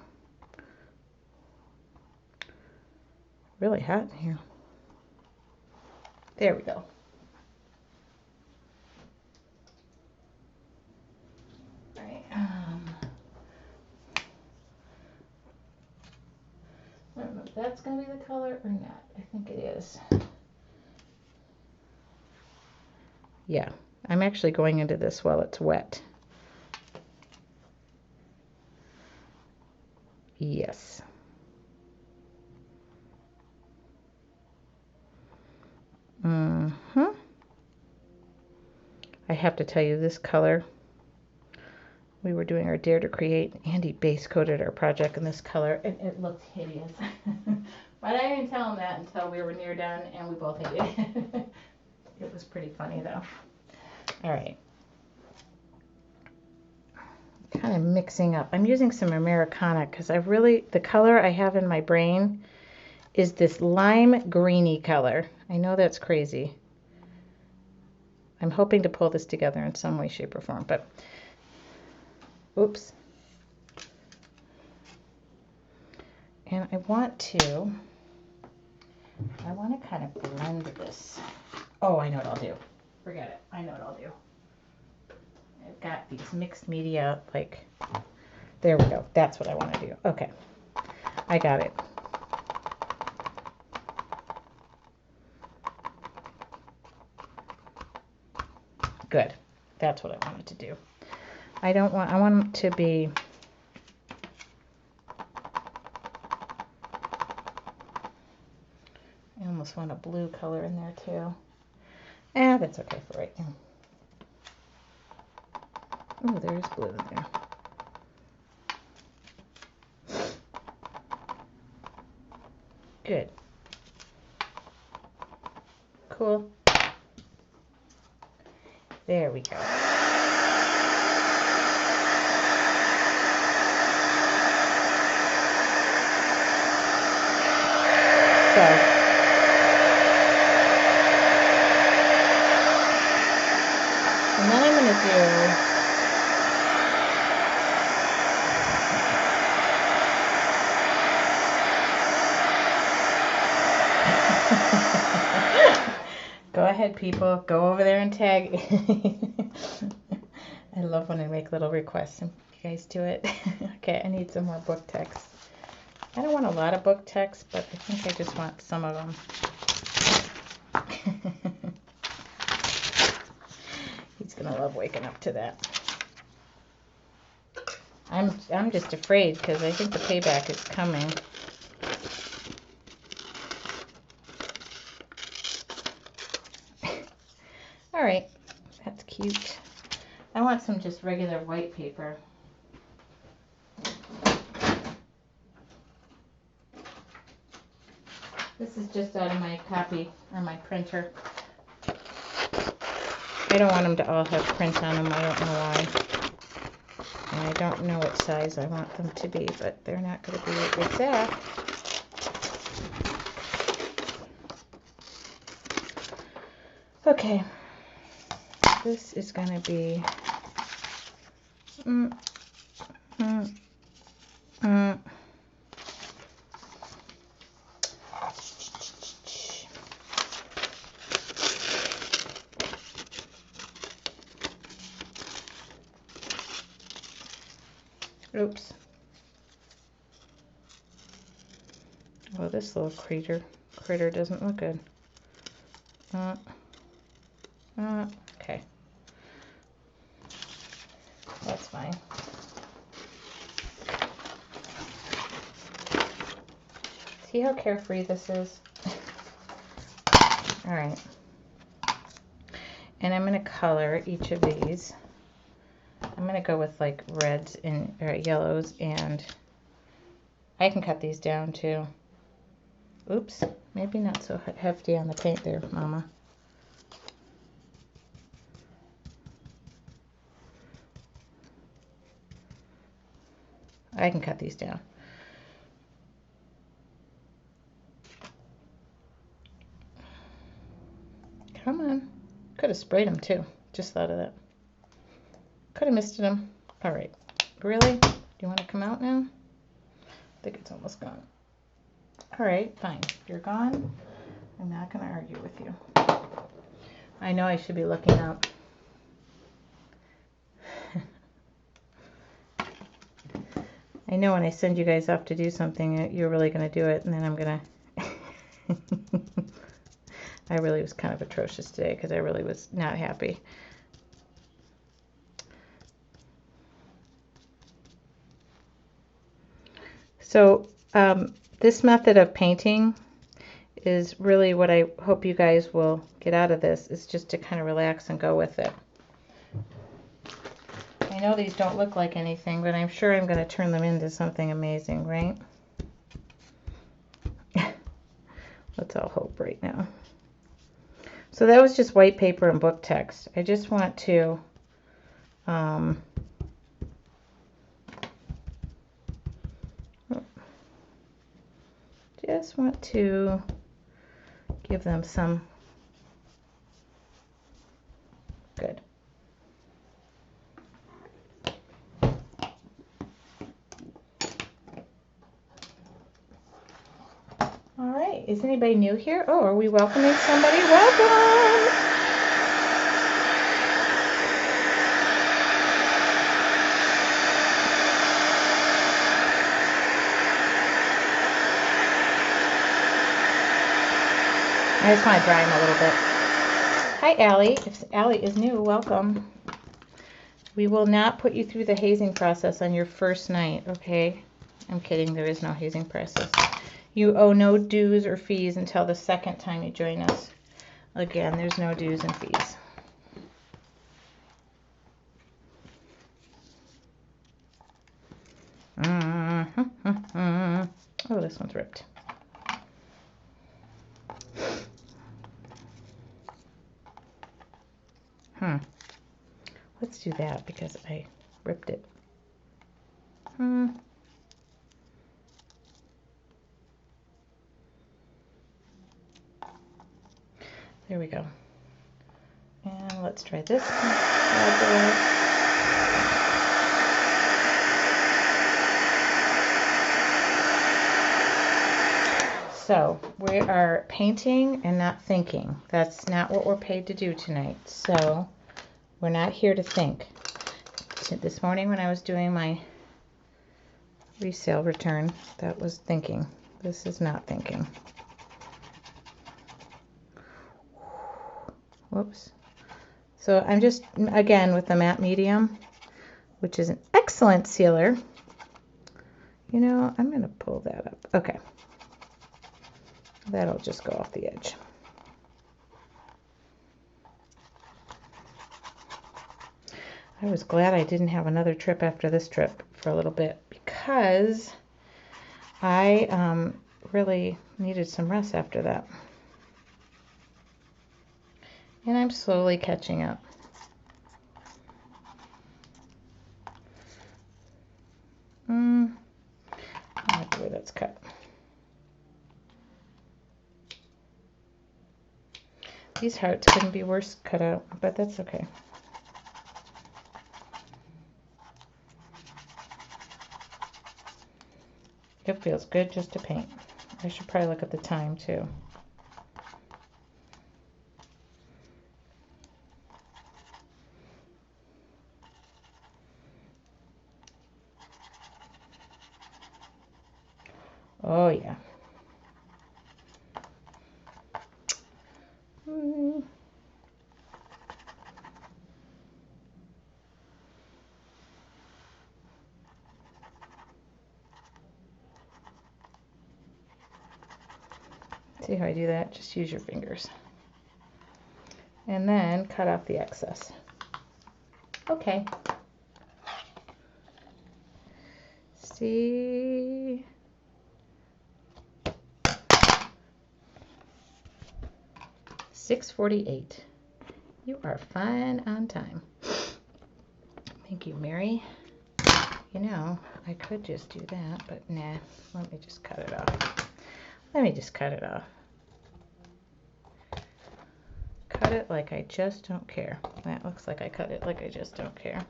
Really hot in here. There we go. All right. I don't know if that's going to be the color or not. I think it is. Yeah, I'm actually going into this while it's wet. Yes. I have to tell you, this color, we were doing our Dare to Create. Andy base coated our project in this color, and it looked hideous. But I didn't tell him that until we were near done, and we both hated it. It was pretty funny, though. All right. Kind of mixing up. I'm using some Americana because the color I have in my brain is this lime greeny color. I know that's crazy. I'm hoping to pull this together in some way, shape, or form, but oops. And I want to kind of blend this. Oh, I know what I'll do. Forget it. I know what I'll do. I've got these mixed media, like, there we go. That's what I want to do. Okay. I got it. Good. That's what I wanted to do. I want it to be... I almost want a blue color in there too. That's okay for right now. Oh, there's blue in there. Good. Cool. There we go. So, ahead, people. Go over there and tag. I love when I make little requests and you guys do it. Okay, I need some more book text. I don't want a lot of book text, but I think I just want some of them. He's gonna love waking up to that. I'm just afraid because I think the payback is coming. All right, that's cute. I want some just regular white paper. This is just out of my copy or my printer. I don't want them to all have print on them. I don't know why. And I don't know what size I want them to be, but they're not going to be exact. Okay. This is going to be oops. Well, this little critter doesn't look good. Okay. That's fine. See how carefree this is? All right. And I'm going to color each of these. I'm going to go with like reds and yellows, and I can cut these down too. Oops, maybe not so hefty on the paint there, Mama. I can cut these down. Come on. Could have sprayed them too. Just thought of that. Could have misted them. All right. Really? Do you want to come out now? I think it's almost gone. All right, fine. You're gone. I'm not going to argue with you. I know I should be looking up. I know when I send you guys off to do something, you're really going to do it, and then I'm going to... I really was kind of atrocious today because I really was not happy. So this method of painting is really what I hope you guys will get out of this, is just to kind of relax and go with it. I know these don't look like anything, but I'm sure I'm going to turn them into something amazing, right? Let's all hope right now. So that was just white paper and book text. I just want to give them some good. All right, is anybody new here? Oh, are we welcoming somebody? Welcome! I just want to dry them a little bit. Hi, Allie. If Allie is new, welcome. We will not put you through the hazing process on your first night, okay? I'm kidding. There is no hazing process. You owe no dues or fees until the second time you join us. Again, there's no dues and fees. Oh, this one's ripped. Let's do that because I ripped it. There we go. And let's try this one. so we are painting and not thinking. That's not what we're paid to do tonight. So we're not here to think. This morning when I was doing my resale return, that was thinking. This is not thinking. Whoops. So I'm just, again, with the matte medium, which is an excellent sealer. You know, I'm going to pull that up. Okay. That'll just go off the edge. I was glad I didn't have another trip after this trip for a little bit because I really needed some rest after that. And I'm slowly catching up. I like the way that's cut. These hearts couldn't be worse cut out, but that's okay. It feels good just to paint. I should probably look at the time too. Oh yeah. See how I do that? Just use your fingers. And then cut off the excess. Okay. See? $6:48. You are fine on time. Thank you, Mary. You know, I could just do that, but nah. Let me just cut it off. Let me just cut it off. Cut it like I just don't care. That looks like I cut it like I just don't care.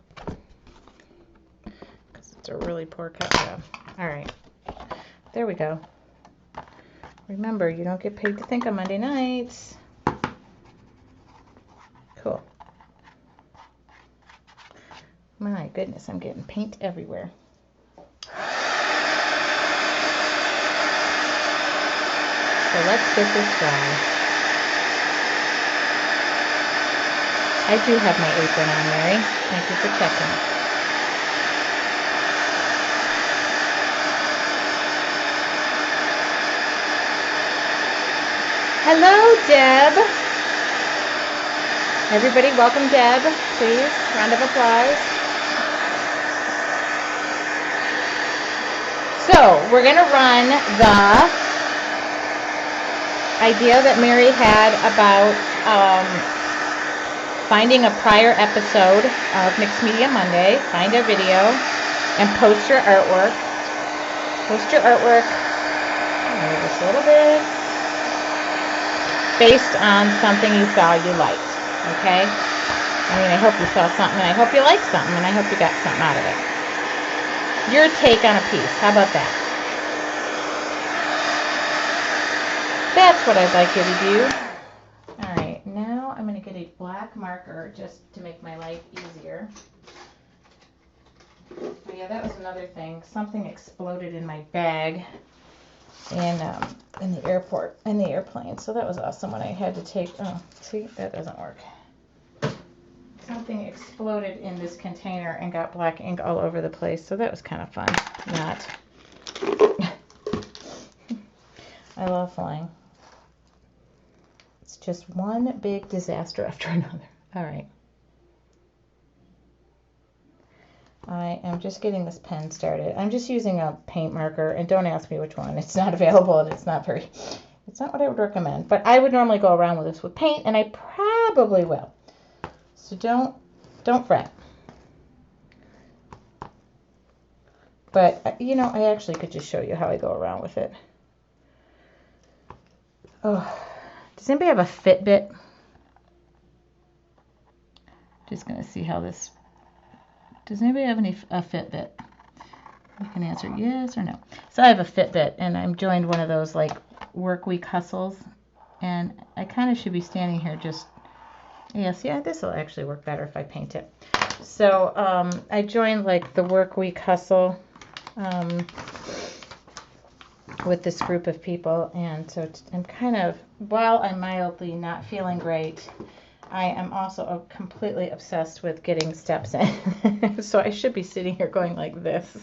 Because it's a really poor cut job. All right. There we go. Remember, you don't get paid to think on Monday nights. Cool. My goodness, I'm getting paint everywhere. So let's get this dry. I do have my apron on, Mary. Thank you for checking. Hello, Deb. Everybody, welcome Deb, please. Round of applause. So, we're going to run the idea that Mary had about finding a prior episode of Mixed Media Monday, find a video, and post your artwork. Post your artwork, just a little bit, based on something you saw you liked, okay? I mean, I hope you saw something, and I hope you liked something, and I hope you got something out of it. Your take on a piece, how about that? That's what I'd like you to do. All right, now I'm going to get a black marker just to make my life easier. Oh yeah, that was another thing. Something exploded in my bag in the airport, in the airplane. So that was awesome when I had to take, oh, see, that doesn't work. Something exploded in this container and got black ink all over the place. So that was kind of fun. Not. I love flying. It's just one big disaster after another. All right. I am just getting this pen started. I'm just using a paint marker, and don't ask me which one. It's not available, and it's not what I would recommend. But I would normally go around with this with paint, and I probably will. So don't fret. But, you know, I actually could just show you how I go around with it. Oh, does anybody have a Fitbit? Just going to see how this... Does anybody have a Fitbit? You can answer yes or no. So I have a Fitbit, and I'm joined one of those like work week hustles, and I kind of should be standing here just, yes, yeah, this will actually work better if I paint it. So I joined like the work week hustle with this group of people, and so I'm kind of, while I'm mildly not feeling great, I am also completely obsessed with getting steps in. So I should be sitting here going like this.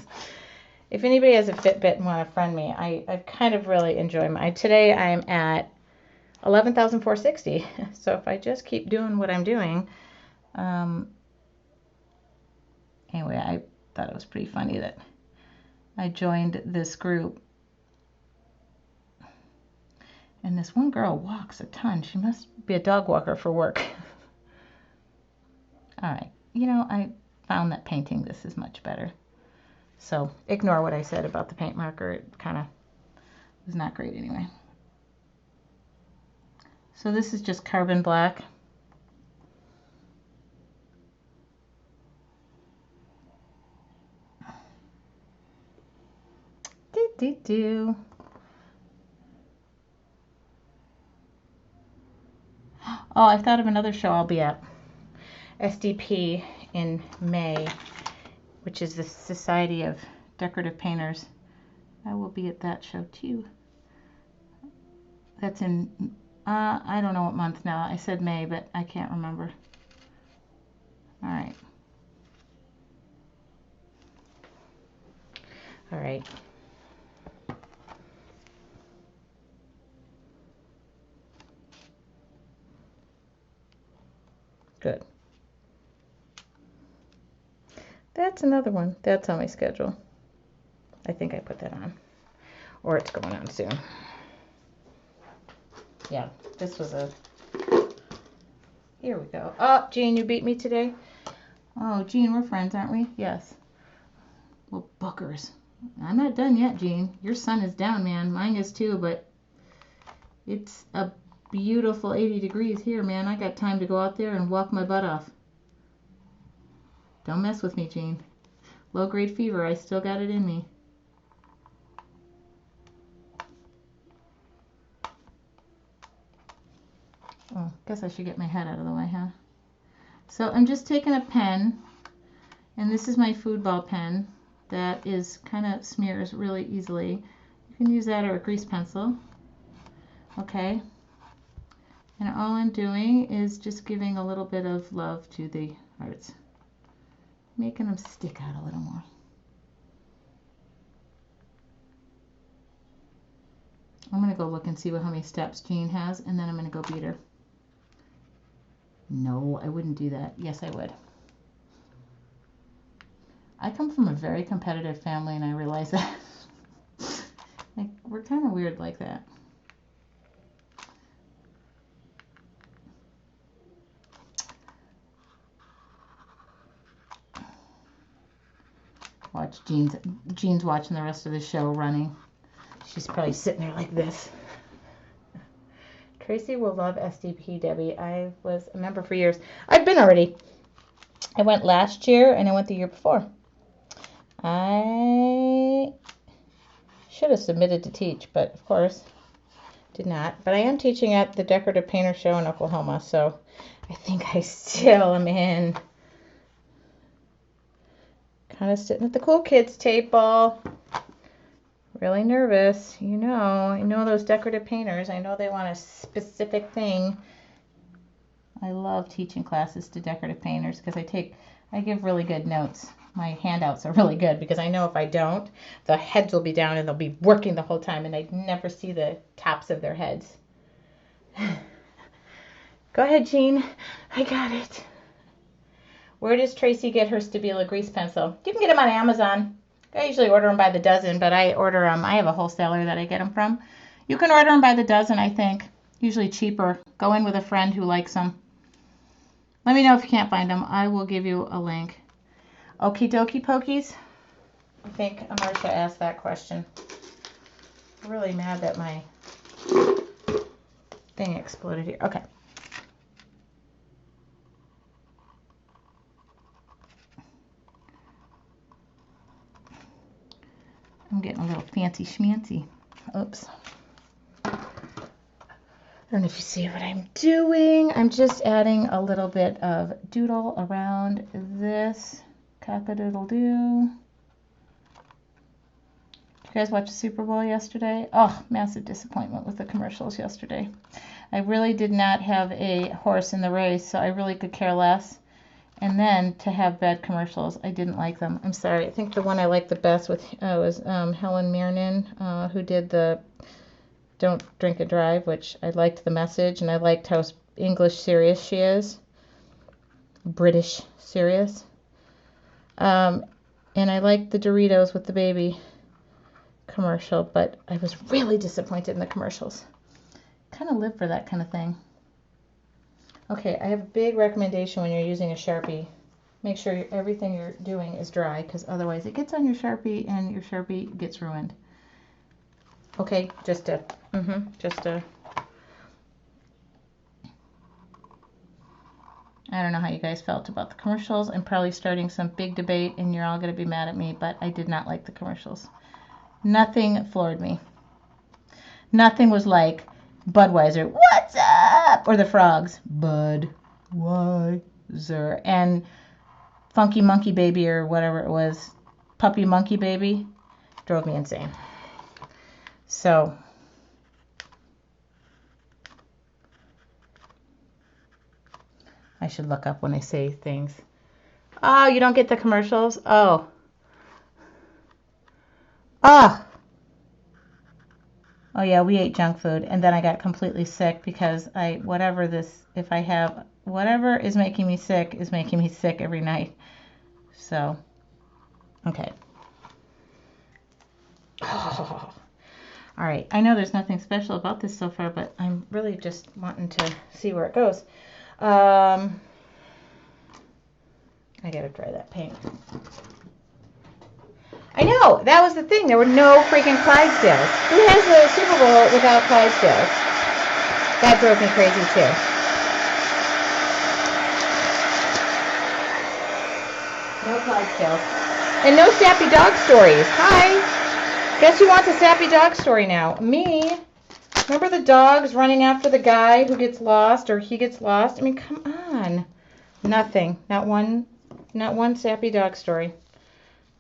If anybody has a Fitbit and want to friend me, I kind of really enjoy today I'm at 11,460. So if I just keep doing what I'm doing, anyway, I thought it was pretty funny that I joined this group. And this one girl walks a ton. She must be a dog walker for work. All right. You know, I found that painting this is much better. So ignore what I said about the paint marker. It kind of was not great anyway. So this is just carbon black. Do. Oh, I thought of another show I'll be at. SDP in May, which is the Society of Decorative Painters. I will be at that show too. That's in, I don't know what month now. I said May, but I can't remember. All right. All right. Good. That's another one. That's on my schedule. I think I put that on. Or it's going on soon. Yeah, this was a... Here we go. Oh, Jean, you beat me today? Oh, Jean, we're friends, aren't we? Yes. Well, bookers. I'm not done yet, Jean. Your sun is down, man. Mine is too, but it's a beautiful 80 degrees here, man. I got time to go out there and walk my butt off. Don't mess with me, Jean. Low-grade fever, I still got it in me. Oh, guess I should get my head out of the way, huh? So I'm just taking a pen, and this is my food ball pen that is kind of smears really easily. You can use that or a grease pencil. Okay. And all I'm doing is just giving a little bit of love to the hearts. Making them stick out a little more. I'm going to go look and see how many steps Jean has, and then I'm going to go beat her. No, I wouldn't do that. Yes, I would. I come from a very competitive family, and I realize that. Like, we're kind of weird like that. Watch Jean's watching the rest of the show running. She's probably sitting there like this. Tracy will love SDP, Debbie. I was a member for years. I've been already. I went last year and I went the year before. I should have submitted to teach, but of course did not. But I am teaching at the Decorative Painter Show in Oklahoma, so I think I still am in. Kind of sitting at the cool kids table. Really nervous. You know, I know those decorative painters. I know they want a specific thing. I love teaching classes to decorative painters because I give really good notes. My handouts are really good because I know if I don't, the heads will be down and they'll be working the whole time and I'd never see the tops of their heads. Go ahead, Jean. I got it. Where does Tracy get her Stabilo grease pencil? You can get them on Amazon. I usually order them by the dozen, but I order them. I have a wholesaler that I get them from. You can order them by the dozen, I think. Usually cheaper. Go in with a friend who likes them. Let me know if you can't find them. I will give you a link. Okie dokie pokies. I think Marsha asked that question. I'm really mad that my thing exploded here. Okay. I'm getting a little fancy schmancy. Oops. don't know if you see what I'm doing. I'm just adding a little bit of doodle around this. Cock-a-doodle-doo. You guys watch the Super Bowl yesterday? Oh, massive disappointment with the commercials yesterday. I really did not have a horse in the race, so I really could care less. And then to have bad commercials, I didn't like them. I'm sorry. I think the one I liked the best was Helen Mirren, who did the Don't Drink and Drive, which I liked the message, and I liked how English serious she is. British serious. And I liked the Doritos with the baby commercial, but I was really disappointed in the commercials. Kind of live for that kind of thing. Okay, I have a big recommendation when you're using a Sharpie. Make sure everything you're doing is dry, because otherwise it gets on your Sharpie and your Sharpie gets ruined. Okay, just a. I don't know how you guys felt about the commercials. I'm probably starting some big debate and you're all going to be mad at me, but I did not like the commercials. Nothing floored me. Nothing was like Budweiser, what's up? Or the frogs, Budweiser. And Funky Monkey Baby or whatever it was, Puppy Monkey Baby, drove me insane. So, I should look up when I say things. Oh, you don't get the commercials? Oh. Oh. Oh yeah, we ate junk food, and then I got completely sick because whatever is making me sick every night. So, okay. Oh. All right, I know there's nothing special about this so far, but I'm really just wanting to see where it goes. I gotta dry that paint. I know, that was the thing. There were no freaking Clydesdales. Who has the Super Bowl without Clydesdales? That drove me crazy too. No Clydesdales. And no sappy dog stories. Hi. Guess who wants a sappy dog story now? Me. Remember the dogs running after the guy who gets lost or he gets lost? I mean, come on. Nothing. Not one sappy dog story.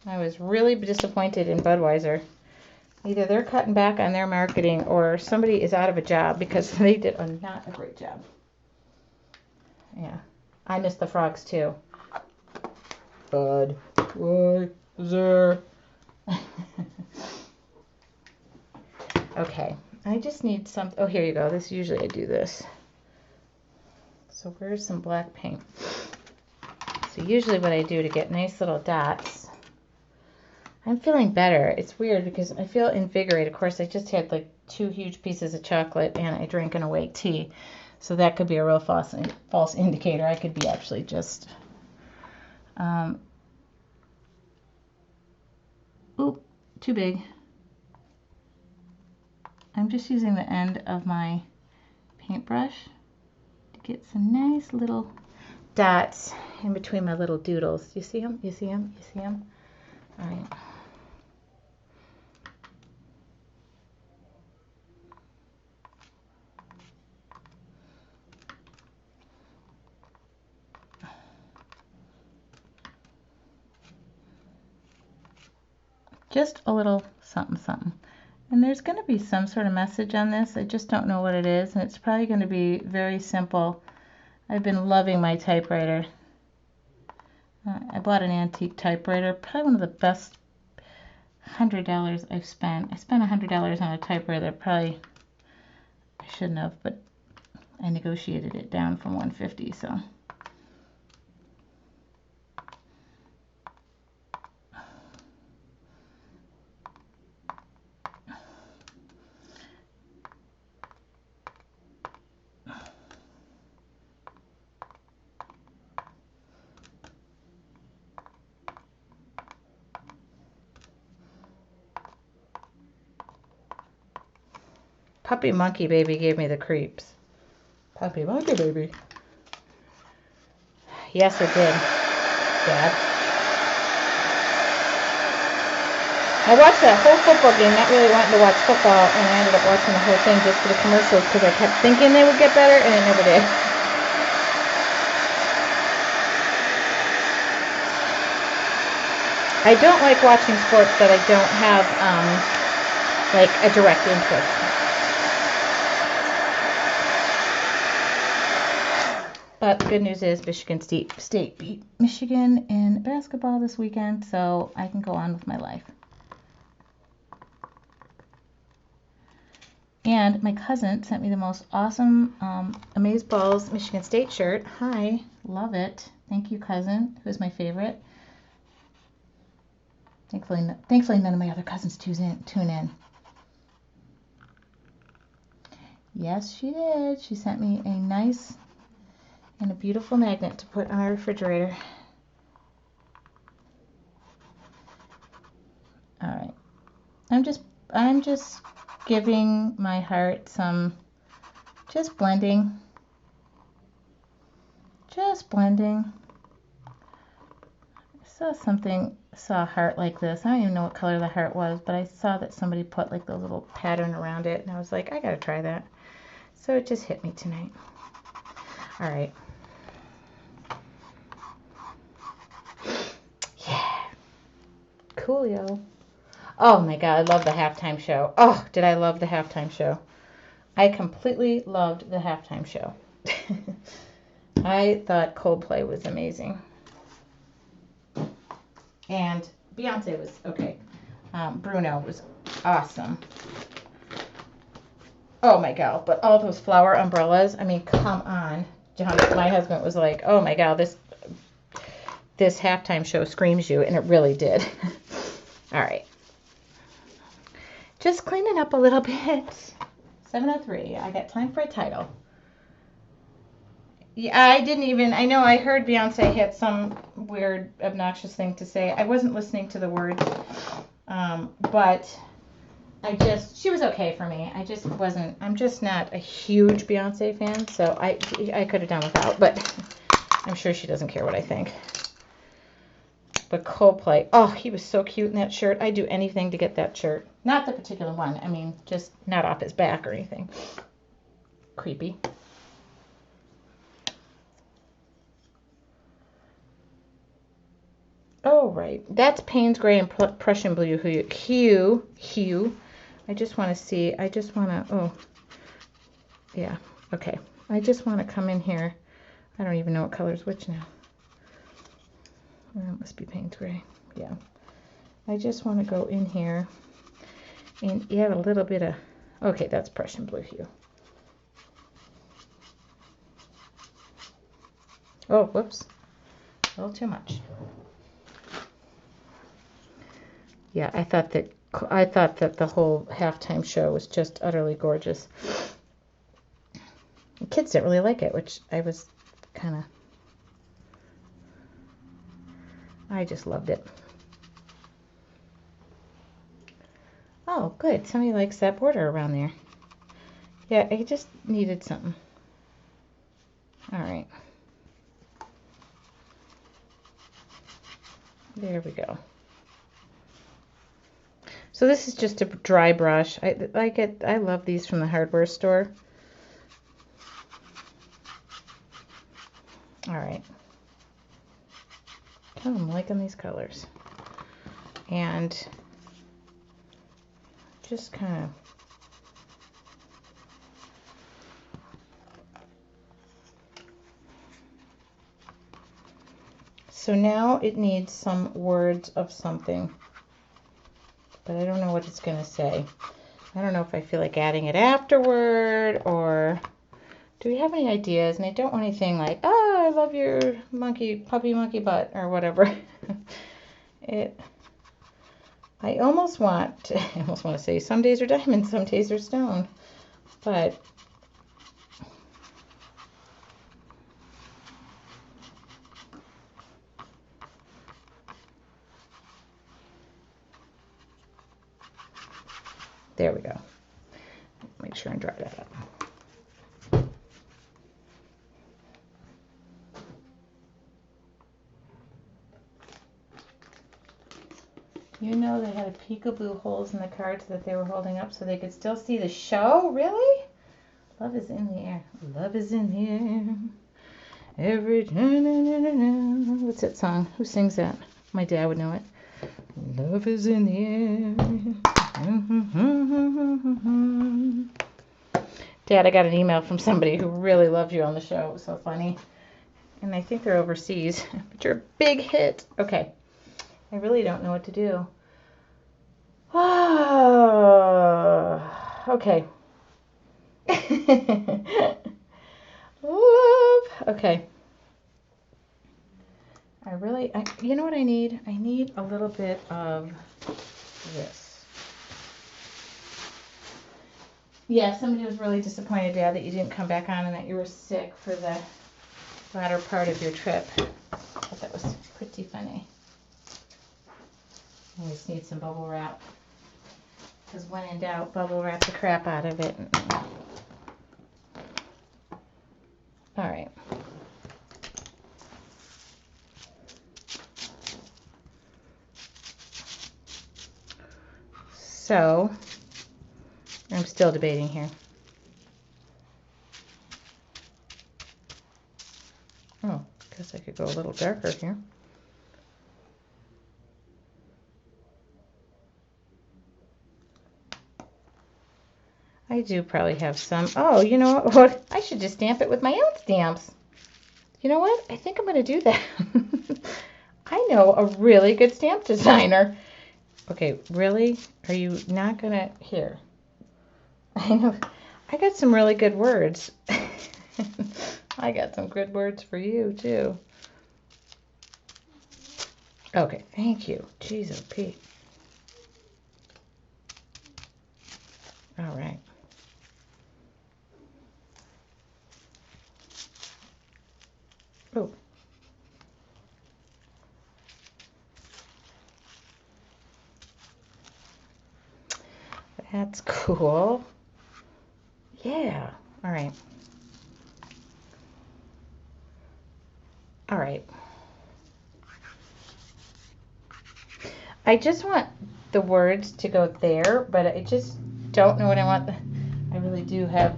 I was really disappointed in Budweiser. Either they're cutting back on their marketing or somebody is out of a job because they did not a great job. Yeah. I miss the frogs too. Budweiser. Okay. I just need some. Oh, here you go. Usually I do this. So where's some black paint? So usually what I do to get nice little dots. I'm feeling better. It's weird because I feel invigorated. Of course, I just had like 2 huge pieces of chocolate and I drank an awake tea. So that could be a real false indicator. I could be actually just... Oop, too big. I'm just using the end of my paintbrush to get some nice little dots in between my little doodles. You see them? You see them? You see them? All right. Just a little something, something. And there's going to be some sort of message on this. I just don't know what it is. And it's probably going to be very simple. I've been loving my typewriter. I bought an antique typewriter. Probably one of the best $100 I've spent. I spent $100 on a typewriter. Probably I shouldn't have, but I negotiated it down from $150. So. Puppy Monkey Baby gave me the creeps. Puppy Monkey Baby. Yes, it did, Dad. I watched that whole football game, not really wanting to watch football, and I ended up watching the whole thing just for the commercials because I kept thinking they would get better, and it never did. I don't like watching sports that I don't have like a direct interest. But the good news is Michigan State beat Michigan in basketball this weekend, so I can go on with my life. And my cousin sent me the most awesome Amazeballs Michigan State shirt. Hi, love it. Thank you, cousin, who's my favorite. Thankfully, none of my other cousins tune in. Yes, she did. She sent me a nice and a beautiful magnet to put on our refrigerator. All right. I'm just giving my heart some just blending. Just blending. I saw a heart like this. I don't even know what color the heart was, but I saw that somebody put like the little pattern around it, and I was like, I gotta try that. So it just hit me tonight. All right. Yeah. Coolio. Oh my God, I love the halftime show. Oh, did I love the halftime show? I completely loved the halftime show. I thought Coldplay was amazing. And Beyonce was okay. Bruno was awesome. Oh my God, but all those flower umbrellas, I mean, come on. John, my husband was like, oh my God, this halftime show screams you, and it really did. All right. Just cleaning up a little bit. 7:03. I got time for a title. Yeah, I know I heard Beyonce had some weird, obnoxious thing to say. I wasn't listening to the words, but she was okay for me. I'm just not a huge Beyonce fan, so I could have done without, but I'm sure she doesn't care what I think. But Coldplay, oh, he was so cute in that shirt. I'd do anything to get that shirt. Not the particular one. I mean, just not off his back or anything. Creepy. Oh, right. That's Payne's Gray and Prussian Blue hue. I just want to, oh, yeah, okay. I just want to come in here. I don't even know what color is which now. That must be Payne's Gray. Yeah. I just want to go in here and add a little bit of, okay, that's Prussian Blue hue. Oh, whoops. A little too much. Yeah, I thought that the whole halftime show was just utterly gorgeous. The kids didn't really like it, which I was I just loved it. Oh, good. Somebody likes that border around there. Yeah, I just needed something. All right. There we go. So this is just a dry brush. I love these from the hardware store. All right. Oh, I'm liking these colors. And just kind of so now it needs some words of something, but I don't know what it's going to say. I don't know if I feel like adding it afterward, or do we have any ideas? And I don't want anything like, oh, I love your puppy monkey butt, or whatever. I almost want to say some days are diamond, some days are stone, but there we go. Make sure and dry that up. You know they had peekaboo holes in the cards that they were holding up so they could still see the show? Really? Love is in the air. Love is in the air. Every time. What's that song? Who sings that? My dad would know it. Love is in the air. Dad, I got an email from somebody who really loved you on the show. It was so funny. And I think they're overseas. But you're a big hit. Okay. I really don't know what to do. Oh, okay. Love. Okay. You know what I need? I need a little bit of this. Yeah, somebody was really disappointed, Dad, that you didn't come back on and that you were sick for the latter part of your trip. I thought that was pretty funny. I just need some bubble wrap. Because when in doubt, bubble wrap the crap out of it. All right. So, I'm still debating here. Oh, guess I could go a little darker here. I do probably have some. Oh, you know what? I should just stamp it with my own stamps. You know what? I think I'm going to do that. I know a really good stamp designer. Okay, really? Are you not going to? Here. I know. I got some really good words. I got some good words for you, too. Okay, thank you. Jeez, oh, Pete. All right. Oh. That's cool. Yeah. All right. All right. I just want the words to go there, but I just don't know what I want. I really do have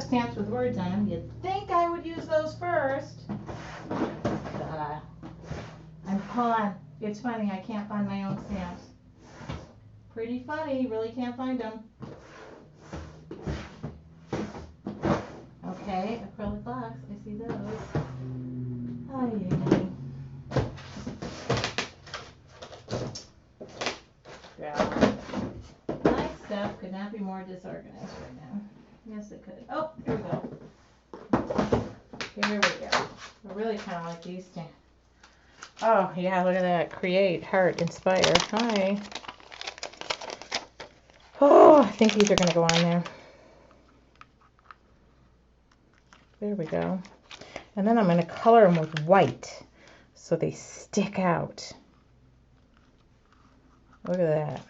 stamps with words on them. You'd think I would use those first. Hold on. It's funny. I can't find my own stamps. Pretty funny. Really can't find them. Okay, acrylic box. I see those. Oh, yeah. My stuff could not be more disorganized right now. Yes, it could. Oh, here we go. Here we go. I really kind of like these two. Oh, yeah, look at that. Create, heart, inspire. Hi. Oh, I think these are going to go on there. There we go. And then I'm going to color them with white so they stick out. Look at that.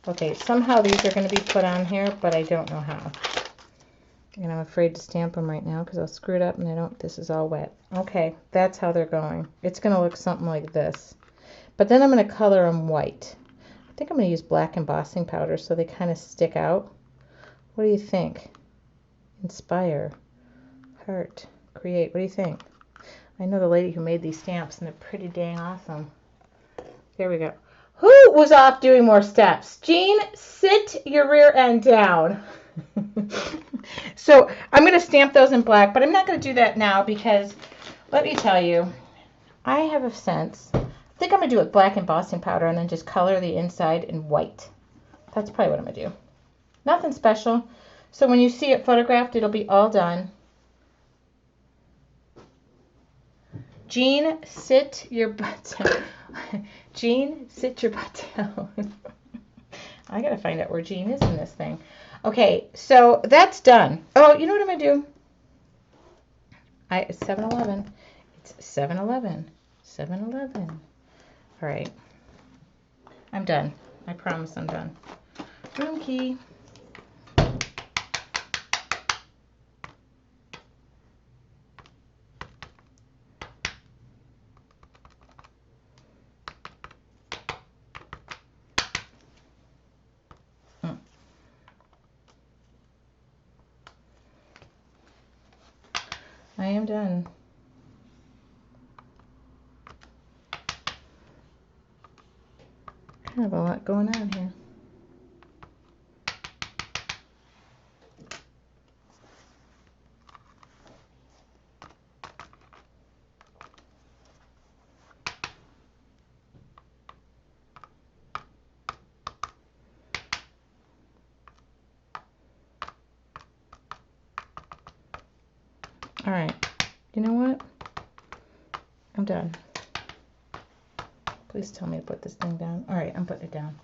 Okay, somehow these are going to be put on here, but I don't know how. And I'm afraid to stamp them right now because I'll screw it up and this is all wet. Okay, that's how they're going. It's going to look something like this. But then I'm going to color them white. I think I'm going to use black embossing powder so they kind of stick out. What do you think? Inspire, heart, create. What do you think? I know the lady who made these stamps and they're pretty dang awesome. There we go. Who was off doing more steps? Jean, sit your rear end down. So I'm going to stamp those in black, but I'm not going to do that now because let me tell you, I have a sense. I think I'm going to do it black embossing powder and then just color the inside in white. That's probably what I'm going to do. Nothing special. So when you see it photographed, it'll be all done. Jean, sit your butt down. Jean, sit your butt down. I got to find out where Jean is in this thing. Okay, so that's done. Oh, you know what I'm going to do? It's 7-Eleven. It's 7-Eleven. 7-Eleven. All right. I'm done. I promise I'm done. Room key. I am done. Kind of a lot going on here. All right, you know what? I'm done. Please tell me to put this thing down. All right, I'm putting it down.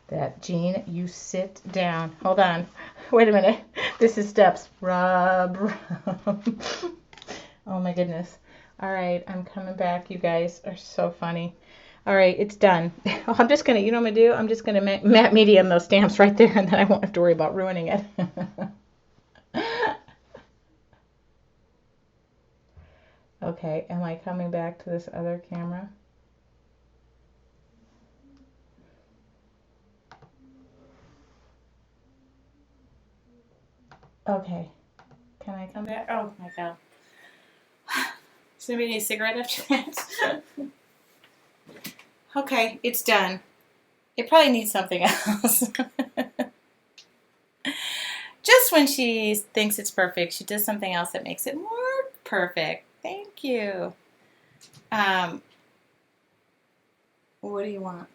That, Jean, you sit down. Hold on. Wait a minute. This is steps. Rub, rub. Oh my goodness. All right, I'm coming back. You guys are so funny. All right, it's done. I'm just going to, you know what I'm going to do? I'm just going to matte medium those stamps right there, and then I won't have to worry about ruining it. Okay, am I coming back to this other camera? Okay. Can I come back? Oh my God. Does anybody need a cigarette after that? Okay, it's done. It probably needs something else. Just when she thinks it's perfect, she does something else that makes it more perfect. Thank you. What do you want?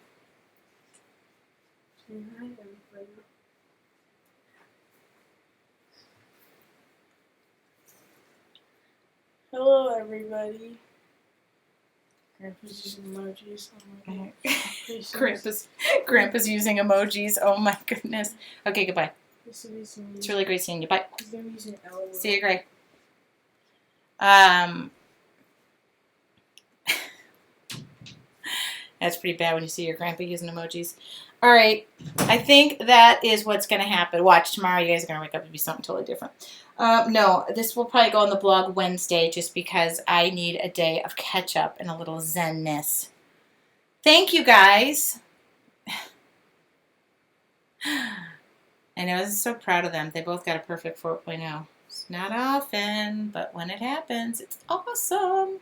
Hello, everybody. Grandpa's using emojis. Oh my God. Grandpa's using emojis. Oh my goodness. Okay, goodbye. It's really great seeing you. Bye. He's gonna be using LOL. See you, Gray. That's pretty bad when you see your grandpa using emojis. All right, I think that is what's going to happen. Watch, tomorrow you guys are going to wake up and be something totally different. No, this will probably go on the blog Wednesday just because I need a day of catch-up and a little zen-ness. Thank you, guys. I know, I was so proud of them. They both got a perfect 4.0. It's not often, but when it happens, it's awesome.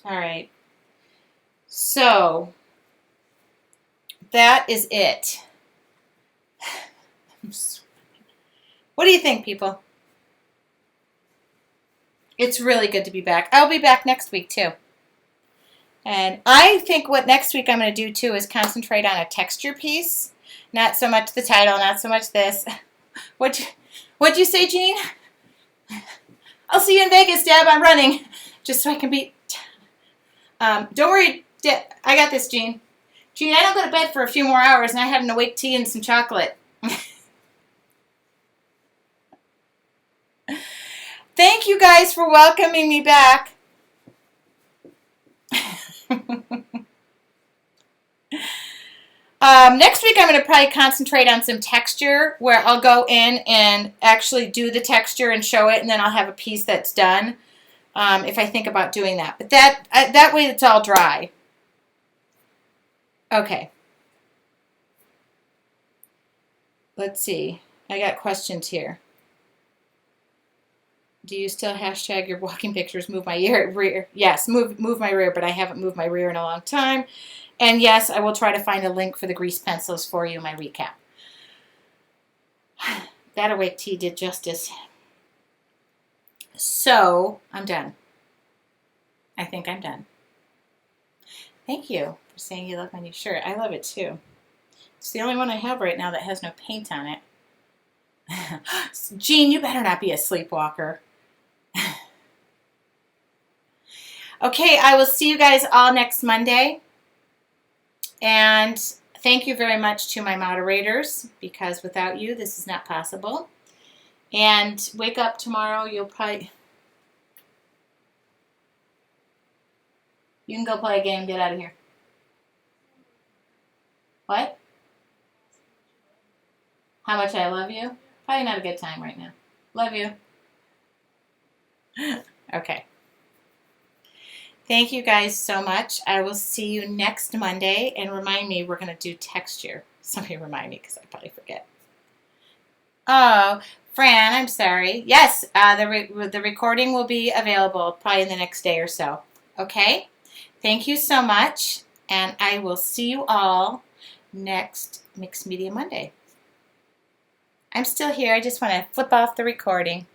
All right. So, that is it. What do you think, people? It's really good to be back. I'll be back next week, too. And I think what next week I'm going to do, too, is concentrate on a texture piece. Not so much the title, not so much this. What'd you say, Jean? I'll see you in Vegas, Deb. I'm running. Just so I can be... don't worry, I got this, Jean. Jean, I don't go to bed for a few more hours, and I had an awake tea and some chocolate. Thank you guys for welcoming me back. Next week I'm going to probably concentrate on some texture where I'll go in and actually do the texture and show it, and then I'll have a piece that's done if I think about doing that. But that way it's all dry. Okay. Let's see. I got questions here. Do you still hashtag your walking pictures move my rear? Yes, move my rear, but I haven't moved my rear in a long time. And yes, I will try to find a link for the grease pencils for you in my recap. That awake tea did justice. So, I'm done. I think I'm done. Thank you for saying you love my new shirt. I love it too. It's the only one I have right now that has no paint on it. Jean, you better not be a sleepwalker. Okay, I will see you guys all next Monday. And thank you very much to my moderators, because without you, this is not possible. And wake up tomorrow, you'll probably... You can go play a game, get out of here. What? How much I love you? Probably not a good time right now. Love you. Okay. Thank you guys so much. I will see you next Monday. And remind me, we're going to do texture. Somebody remind me because I probably forget. Oh, Fran, I'm sorry. Yes, the recording will be available probably in the next day or so. Okay? Thank you so much, and I will see you all next Mixed Media Monday. I'm still here. I just want to flip off the recording.